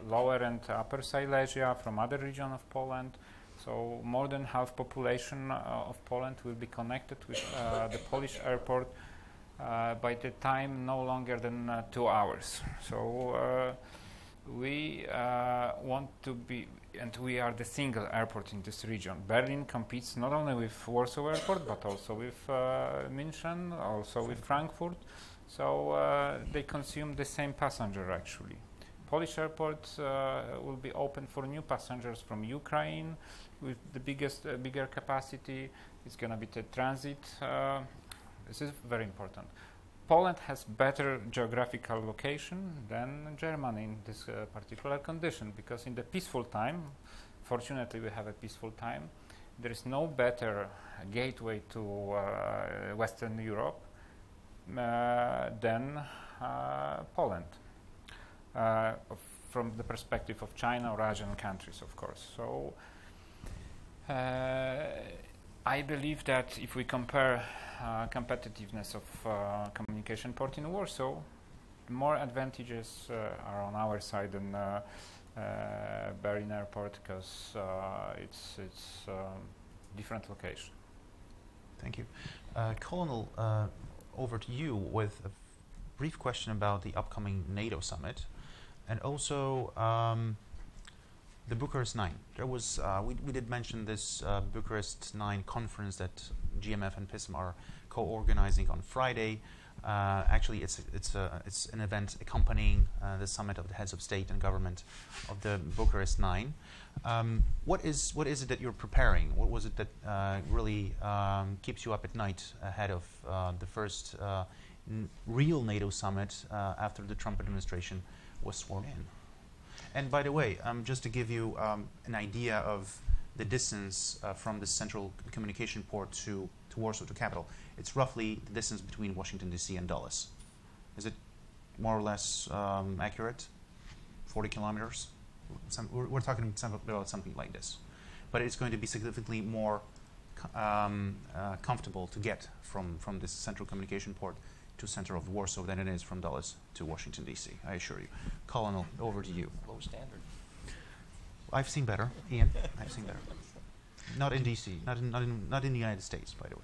Speaker 5: lower and upper Silesia, from other region of Poland, so more than half population of Poland will be connected with the Polish airport by the time no longer than 2 hours. So we want to be, and we are the single airport in this region. Berlin competes not only with Warsaw airport, but also with München, also with Frankfurt. So they consume the same passenger actually. Polish airport will be open for new passengers from Ukraine with the bigger capacity. It's going to be the transit. This is very important. Poland has better geographical location than Germany in this particular condition, because in the peaceful time, fortunately we have a peaceful time, there is no better gateway to Western Europe than Poland, from the perspective of China or Asian countries, of course. So I believe that if we compare competitiveness of communication port in Warsaw, more advantages are on our side than Berlin airport, because it's different location.
Speaker 1: Thank you. Colonel, over to you with a brief question about the upcoming NATO summit, and also the Bucharest 9. There was we did mention this Bucharest 9 conference that GMF and PISM are co-organizing on Friday. Actually, it's an event accompanying the summit of the heads of state and government of the Bucharest 9. What is it that you're preparing? What was it that really keeps you up at night ahead of the first real NATO summit after the Trump administration was sworn in? And by the way, just to give you an idea of the distance from the central communication port to Warsaw, to capital, it's roughly the distance between Washington, D.C. and Dulles. Is it more or less accurate? 40 kilometers? We're talking about something like this. But it's going to be significantly more comfortable to get from this central communication port to center of Warsaw than it is from Dulles to Washington, D.C., I assure you. Colonel, over to you.
Speaker 2: Low standard.
Speaker 1: I've seen better, Ian. I've seen better. Not in D.C., not in the United States, by the way.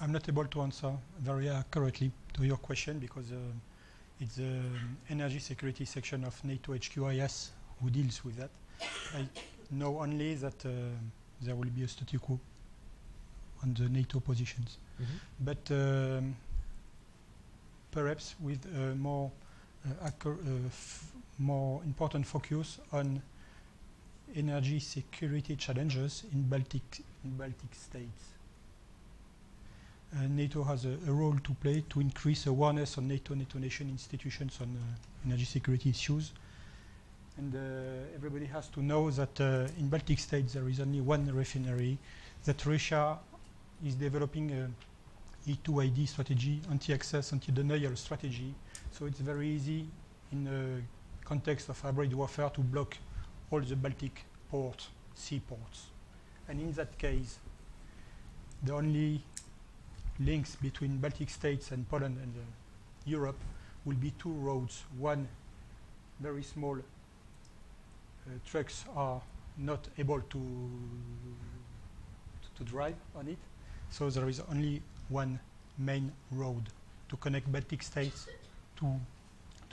Speaker 4: I'm not able to answer very accurately to your question, because it's the energy security section of NATO HQIS who deals with that. I know only that there will be a statu quo on the NATO positions. Mm-hmm. But perhaps with a more important focus on energy security challenges in Baltic states. NATO has a role to play to increase awareness on NATO nation institutions on energy security issues. And everybody has to know that in Baltic states there is only one refinery, that Russia is developing a E2ID strategy, anti-access, anti-denial strategy. So it's very easy in the context of hybrid warfare to block all the Baltic seaports. And in that case, the only links between Baltic states and Poland and Europe will be two roads. One, very small trucks are not able to drive on it. So there is only one main road to connect Baltic states to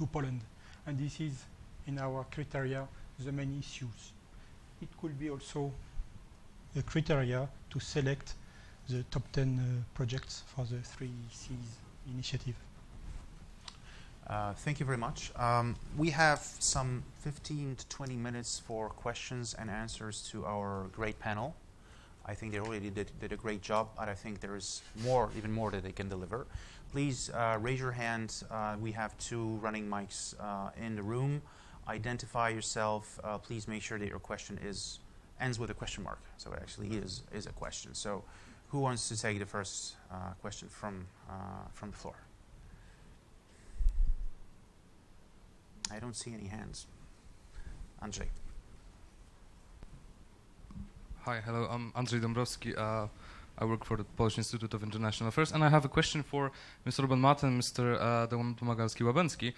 Speaker 4: Poland. And this is, in our criteria, the main issues. It could be also a criteria to select the top 10 projects for the 3Cs initiative.
Speaker 1: Thank you very much. We have some 15 to 20 minutes for questions and answers to our great panel. I think they already did a great job, but I think there is more, even more that they can deliver. Please raise your hand. We have two running mics in the room. Identify yourself. Please make sure that your question ends with a question mark, so it actually is a question. So, who wants to take the first question from the floor? I don't see any hands. Andrzej.
Speaker 6: Hi, hello. I'm Andrzej Dąbrowski. I work for the Polish Institute of International Affairs, and I have a question for Mr. Ruben Matt and Mr. Domagalski-Łabęcki,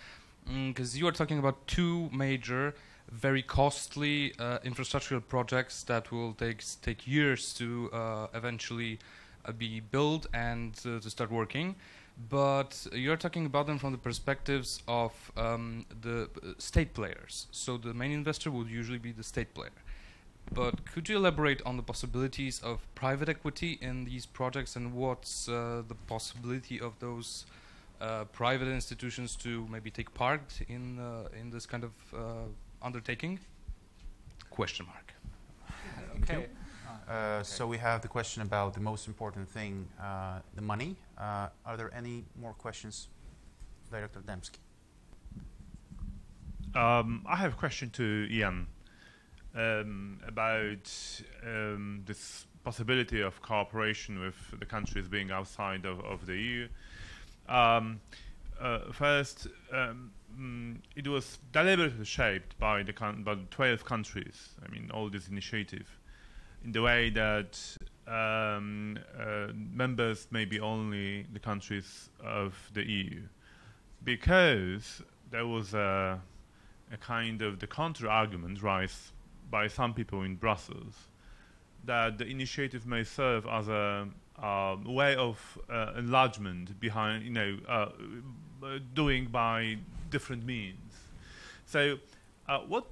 Speaker 6: because you are talking about two major, very costly infrastructural projects that will take years to eventually be built and to start working. But you're talking about them from the perspectives of the state players. So the main investor would usually be the state player. But could you elaborate on the possibilities of private equity in these projects, and what's the possibility of those private institutions to maybe take part in this kind of undertaking? Question mark.
Speaker 5: Okay.
Speaker 1: So we have the question about the most important thing, the money. Are there any more questions, Director Dębski?
Speaker 7: I have a question to Ian about this possibility of cooperation with the countries being outside of the EU. First, it was deliberately shaped by the 12 countries. I mean, all this initiative, in the way that members may be only the countries of the EU, because there was a kind of the counter-argument raised by some people in Brussels that the initiative may serve as a way of enlargement behind, doing by different means. So, what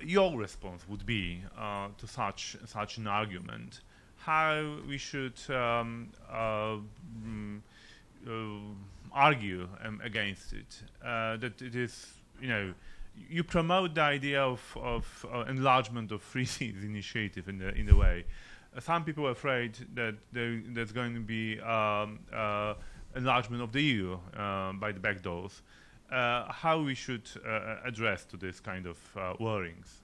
Speaker 7: your response would be to such an argument? How we should argue against it? That it is, you promote the idea of enlargement of Free Seas initiative in a way. Some people are afraid that there's going to be enlargement of the EU by the back doors. How we should address to this kind of worryings?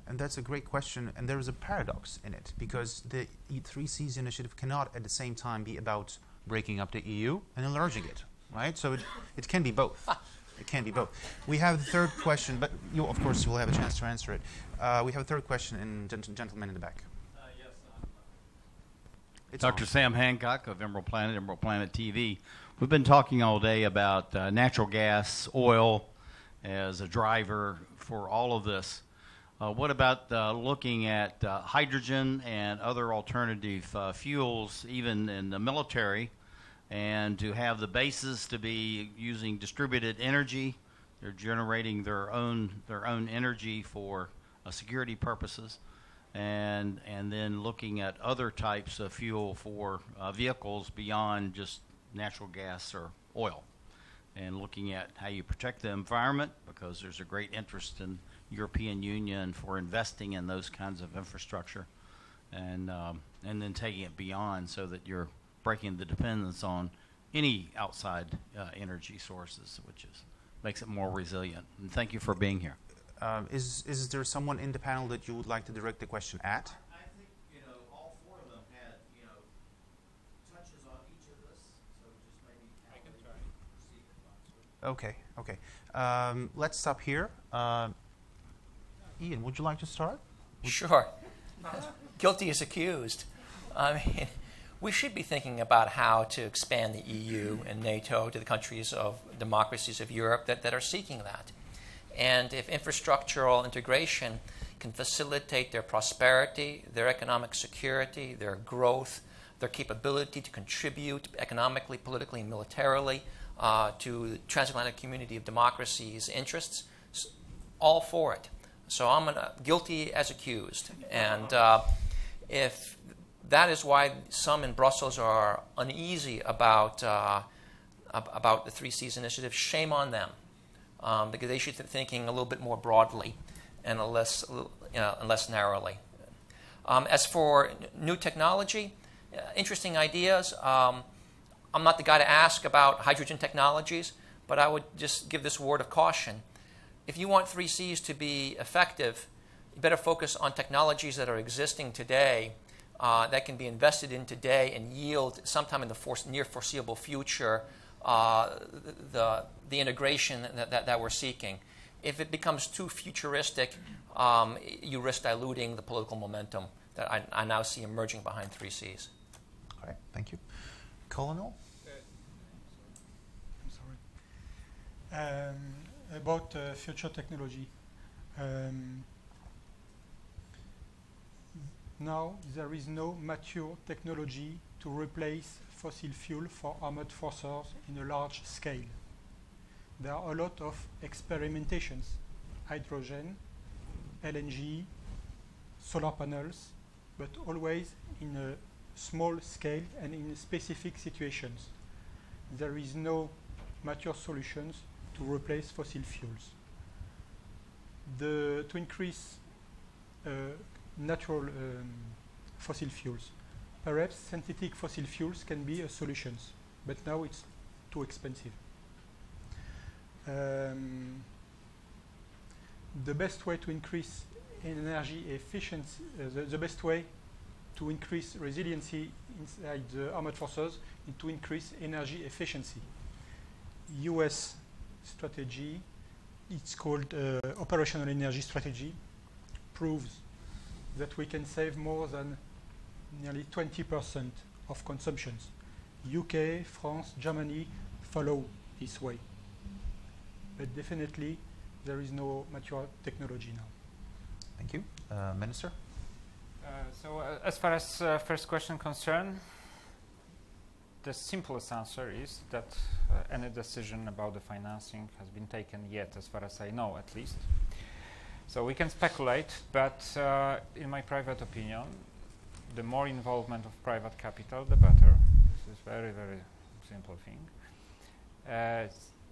Speaker 1: And that's a great question, and there is a paradox in it, because the 3Cs initiative cannot at the same time be about breaking up the EU and enlarging it, right? So it can be both. It can be both. We have the third question, but you, of course, will have a chance to answer it. We have a third question, and gentleman in the back.
Speaker 8: Yes.
Speaker 1: It's
Speaker 8: Dr.
Speaker 1: on.
Speaker 8: Sam Hancock of Emerald Planet TV. We've been talking all day about natural gas, oil as a driver for all of this. What about looking at hydrogen and other alternative fuels, even in the military, and to have the bases to be using distributed energy? They're generating their own energy for security purposes, and then looking at other types of fuel for vehicles beyond just natural gas or oil, and looking at how you protect the environment, because there's a great interest in European Union for investing in those kinds of infrastructure, and then taking it beyond so that you're breaking the dependence on any outside energy sources, which makes it more resilient. And thank you for being here.
Speaker 1: Is there someone in the panel that you would like to direct the question at?
Speaker 8: I think all four of them had touches on each of this, so just maybe I can try to proceed.
Speaker 1: Okay. Let's stop here. Ian, would you like to start?
Speaker 2: Sure. Guilty as accused. I mean, we should be thinking about how to expand the EU and NATO to the countries of democracies of Europe that are seeking that. And if infrastructural integration can facilitate their prosperity, their economic security, their growth, their capability to contribute economically, politically, and militarily to the transatlantic community of democracies' interests, all for it. So I'm guilty as accused. And if that is why some in Brussels are uneasy about the 3 Cs initiative, shame on them, because they should be thinking a little bit more broadly and less narrowly. As for new technology, interesting ideas. I'm not the guy to ask about hydrogen technologies, but I would just give this word of caution. If you want 3 Cs to be effective, you better focus on technologies that are existing today, that can be invested in today and yield sometime in the near foreseeable future the integration that we're seeking. If it becomes too futuristic, you risk diluting the political momentum that I now see emerging behind 3 Cs.
Speaker 1: All right, thank you. Colonel?
Speaker 4: I'm sorry. About future technology. Now, there is no mature technology to replace fossil fuel for armored forces in a large scale. There are a lot of experimentations, hydrogen, LNG, solar panels, but always in a small scale and in specific situations. There is no mature solutions to replace fossil fuels. To increase natural fossil fuels. Perhaps synthetic fossil fuels can be a solution, but now it's too expensive. The best way to increase energy efficiency, the best way to increase resiliency inside the armored forces is to increase energy efficiency. US strategy, it's called operational energy strategy, proves that we can save more than nearly 20% of consumptions. UK, France, Germany follow this way. But definitely, there is no mature technology now.
Speaker 1: Thank you. Minister?
Speaker 5: As far as first question concerned, the simplest answer is that any decision about the financing has been taken yet, as far as I know, at least. So we can speculate, but in my private opinion, the more involvement of private capital, the better. This is very, very simple thing.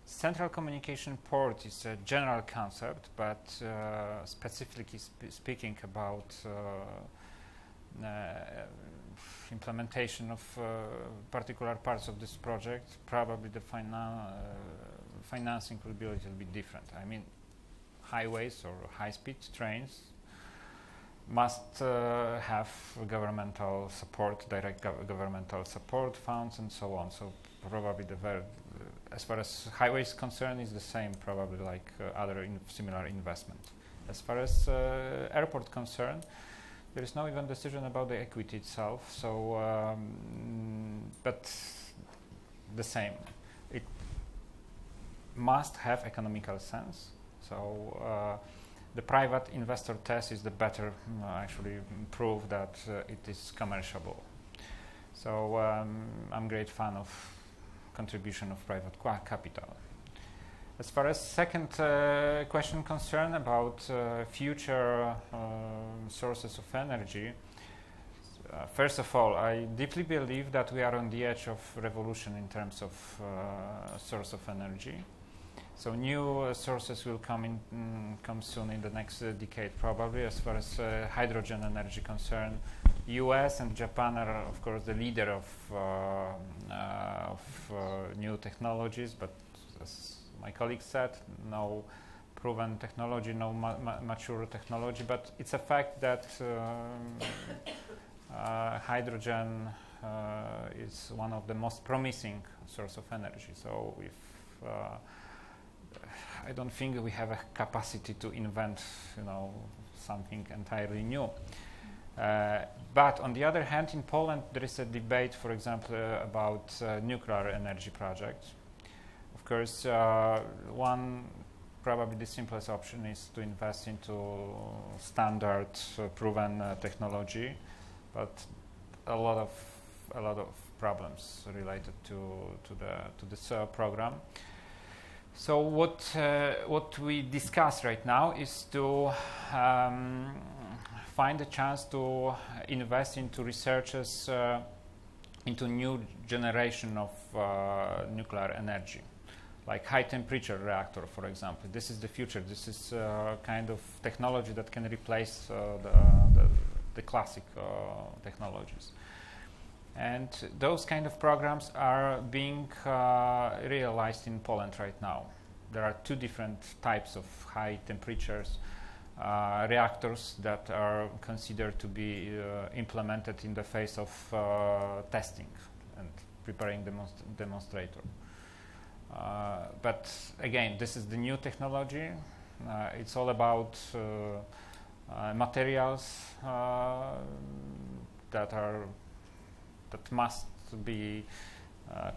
Speaker 5: Central communication port is a general concept, but specifically speaking about implementation of particular parts of this project, probably the financing will be a little bit different. I mean, highways or high-speed trains must have governmental support, direct governmental support funds, and so on. So probably as far as highways concerned, is the same, probably like other similar investments. As far as airport concerned, there is no even decision about the equity itself. So, but the same, it must have economical sense. So the private investor test is the better actually proof that it is commerciable. So I'm a great fan of contribution of private capital. As far as second question concerned about future sources of energy, first of all, I deeply believe that we are on the edge of revolution in terms of source of energy. So new sources will come soon in the next decade, probably. As far as hydrogen energy concerned, US and Japan are, of course, the leader of new technologies, but as my colleague said, no proven technology, no mature technology, but it's a fact that hydrogen is one of the most promising source of energy. So if I don't think we have a capacity to invent, something entirely new. But on the other hand, in Poland, there is a debate, for example, about nuclear energy projects. Of course, one, probably the simplest option is to invest into standard, proven technology, but a lot of problems related to this program. So what we discuss right now is to find a chance to invest into researches into new generation of nuclear energy, like high temperature reactor, for example. This is the future. This is kind of technology that can replace the classic technologies. And those kind of programs are being realized in Poland right now. There are two different types of high temperatures reactors that are considered to be implemented in the phase of testing and preparing the demonstrator. But again, this is the new technology. It's all about materials that must be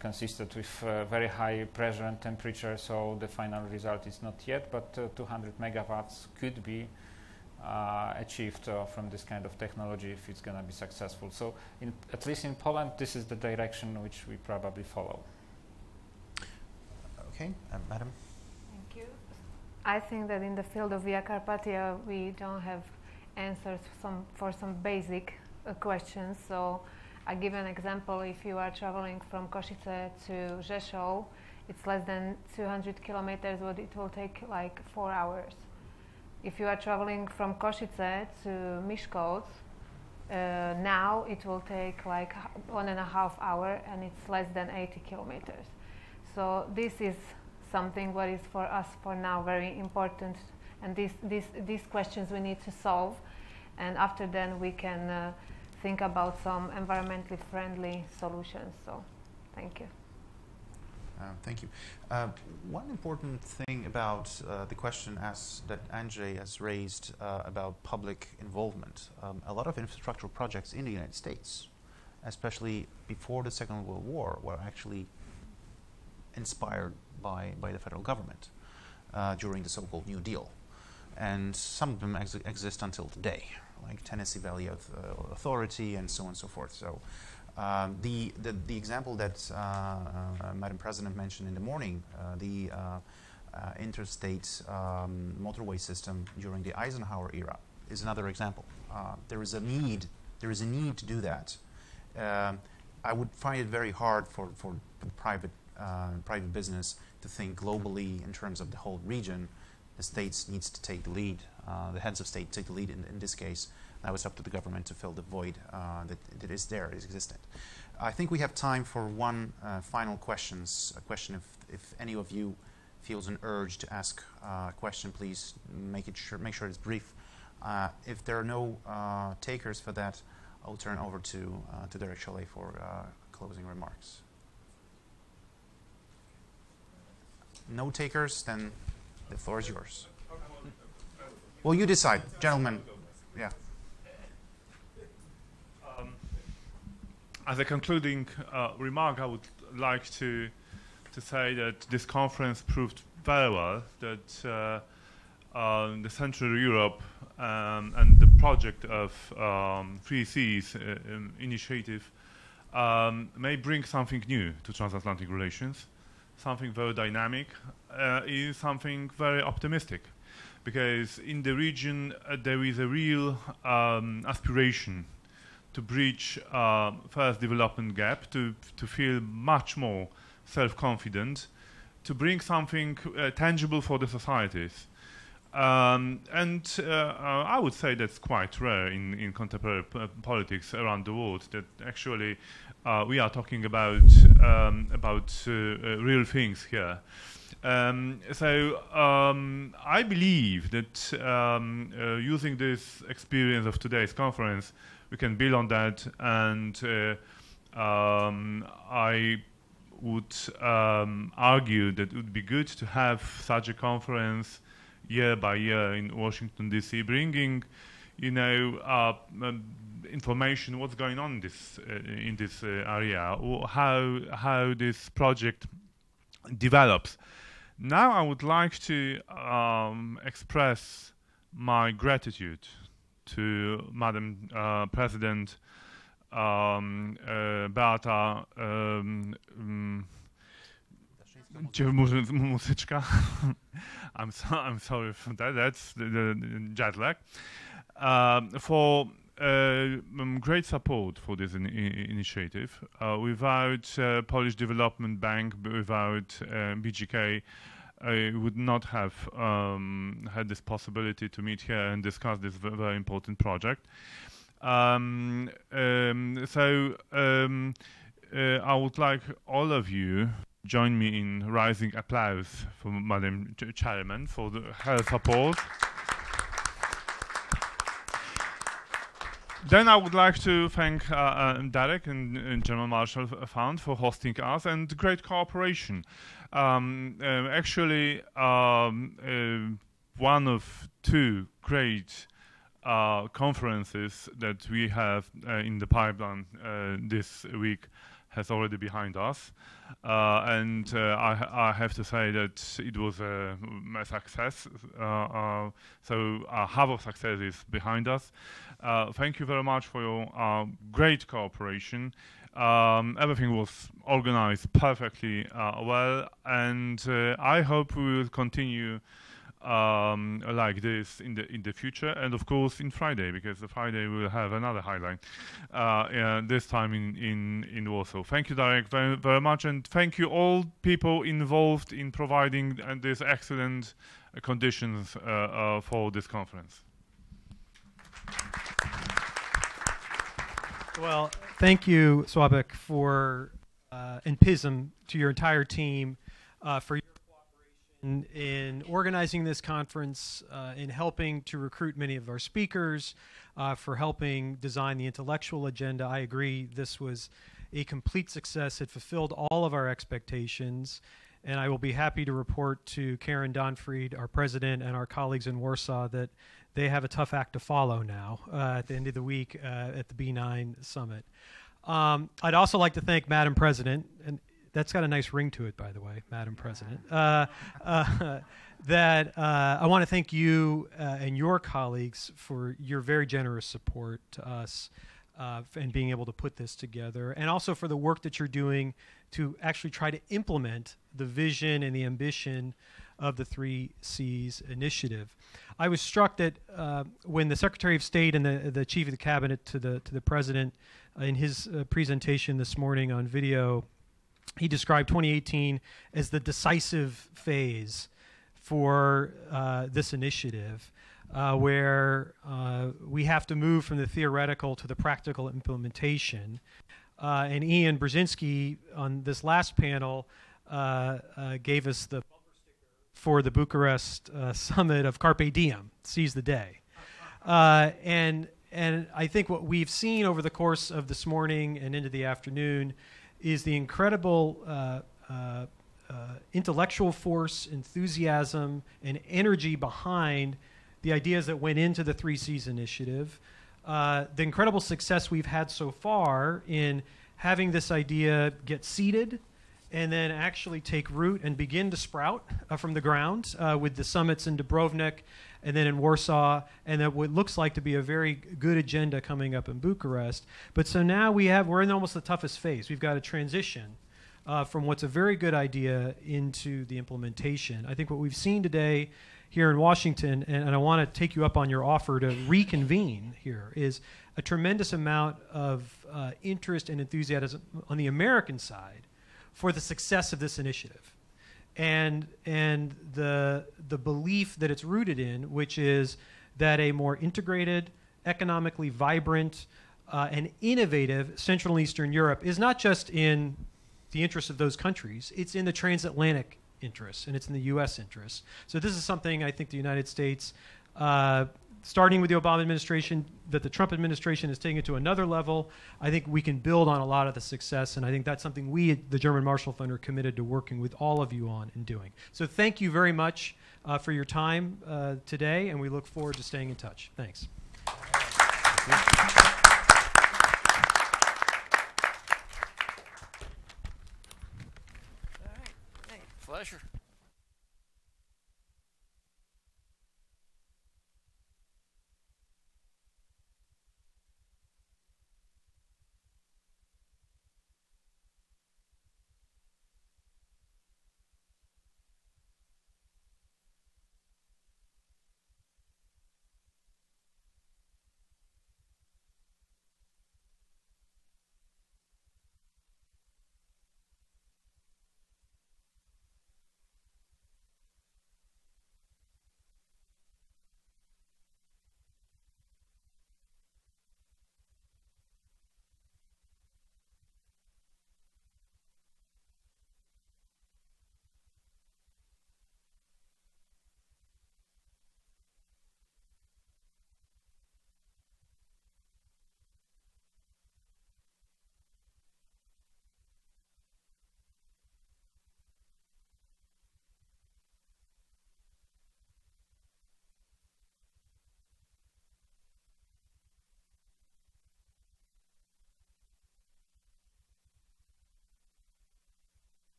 Speaker 5: consistent with very high pressure and temperature, so the final result is not yet, but 200 megawatts could be achieved from this kind of technology if it's going to be successful. So at least in Poland, this is the direction which we probably follow.
Speaker 1: Okay, Madam.
Speaker 3: Thank you. I think that in the field of Via Carpathia, we don't have answers for some basic questions. So I give an example. If you are traveling from Košice to Rzeszów, it's less than 200 kilometers, but it will take like 4 hours. If you are traveling from Košice to Miskolc, now it will take like 1.5 hours, and it's less than 80 kilometers. So this is something what is for us for now very important, and these questions we need to solve, and after then we can think about some environmentally friendly solutions. So, thank you.
Speaker 1: Thank you. One important thing about the question that Andrzej has raised about public involvement. A lot of infrastructural projects in the United States, especially before the Second World War, were actually inspired by the federal government during the so-called New Deal. And some of them exist until today, like Tennessee Valley Authority and so on and so forth. So the example that Madam President mentioned in the morning, the interstate motorway system during the Eisenhower era, is another example. There is a need to do that. I would find it very hard for private business to think globally in terms of the whole region. The states needs to take the lead. The heads of state take the lead in this case. Now it's up to the government to fill the void that is there, is existent. I think we have time for one final question. A question, if any of you feels an urge to ask a question, please make sure it's brief. If there are no takers for that, I'll turn over to Derek Chalet for closing remarks. No takers, then the floor is yours. Well, you decide, gentlemen. Yeah.
Speaker 7: As a concluding remark, I would like to say that this conference proved very well that the Central Europe and the project of Three Seas initiative may bring something new to transatlantic relations, something very dynamic, is something very optimistic, because in the region there is a real aspiration to bridge first development gap, to feel much more self-confident, to bring something tangible for the societies. And I would say that's quite rare in contemporary politics around the world, that actually we are talking about real things here. So I believe that using this experience of today's conference, we can build on that, and I would argue that it would be good to have such a conference year by year in Washington, D.C., bringing, information what's going on in this area, or how this project develops. Now I would like to express my gratitude to Madam President Beata Muzyczka. I'm sorry for that. That's the jet lag. For great support for this initiative. Without Polish Development Bank, without BGK, I would not have had this possibility to meet here and discuss this very important project. I would like all of you join me in rising applause for Madam Chairman for her support. Then I would like to thank Derek and German Marshall Fund for hosting us and great cooperation. Actually, one of two great conferences that we have in the pipeline this week has already behind us, and I have to say that it was a success. So half of success is behind us. Thank you very much for your great cooperation. Everything was organized perfectly well, and I hope we will continue like this in the future, and of course in Friday, because the Friday will have another highlight, this time in Warsaw. Thank you, Darek, very, very much, and thank you all people involved in providing these excellent conditions for this conference.
Speaker 9: Well, thank you, Sławek, for and PISM, to your entire team, for your cooperation in organizing this conference, in helping to recruit many of our speakers, for helping design the intellectual agenda. I agree this was a complete success. It fulfilled all of our expectations, and I will be happy to report to Karen Donfried, our president, and our colleagues in Warsaw that they have a tough act to follow now at the end of the week at the B9 summit. I'd also like to thank Madam President, and that's got a nice ring to it, by the way, Madam President, I want to thank you and your colleagues for your very generous support to us and being able to put this together, and also for the work that you're doing to actually try to implement the vision and the ambition of the 3 Cs initiative. I was struck that when the Secretary of State and the Chief of the Cabinet to the President in his presentation this morning on video, he described 2018 as the decisive phase for this initiative, where we have to move from the theoretical to the practical implementation. And Ian Brzezinski on this last panel gave us the for the Bucharest summit of Carpe Diem, seize the day. And I think what we've seen over the course of this morning and into the afternoon is the incredible intellectual force, enthusiasm, and energy behind the ideas that went into the 3 Cs initiative, the incredible success we've had so far in having this idea get seeded and then actually take root and begin to sprout from the ground with the summits in Dubrovnik and then in Warsaw, and that what looks like to be a very good agenda coming up in Bucharest. But so now we're in almost the toughest phase. We've got to transition from what's a very good idea into the implementation. I think what we've seen today here in Washington, and I want to take you up on your offer to reconvene here, is a tremendous amount of interest and enthusiasm on the American side for the success of this initiative, and the belief that it's rooted in, which is that a more integrated, economically vibrant, and innovative Central and Eastern Europe is not just in the interests of those countries, it's in the transatlantic interests, and it's in the U.S. interests. So this is something I think the United States, starting with the Obama administration, that the Trump administration is taking it to another level. I think we can build on a lot of the success, and I think that's something we, the German Marshall Fund, are committed to working with all of you on and doing. So thank you very much for your time today, and we look forward to staying in touch. Thanks.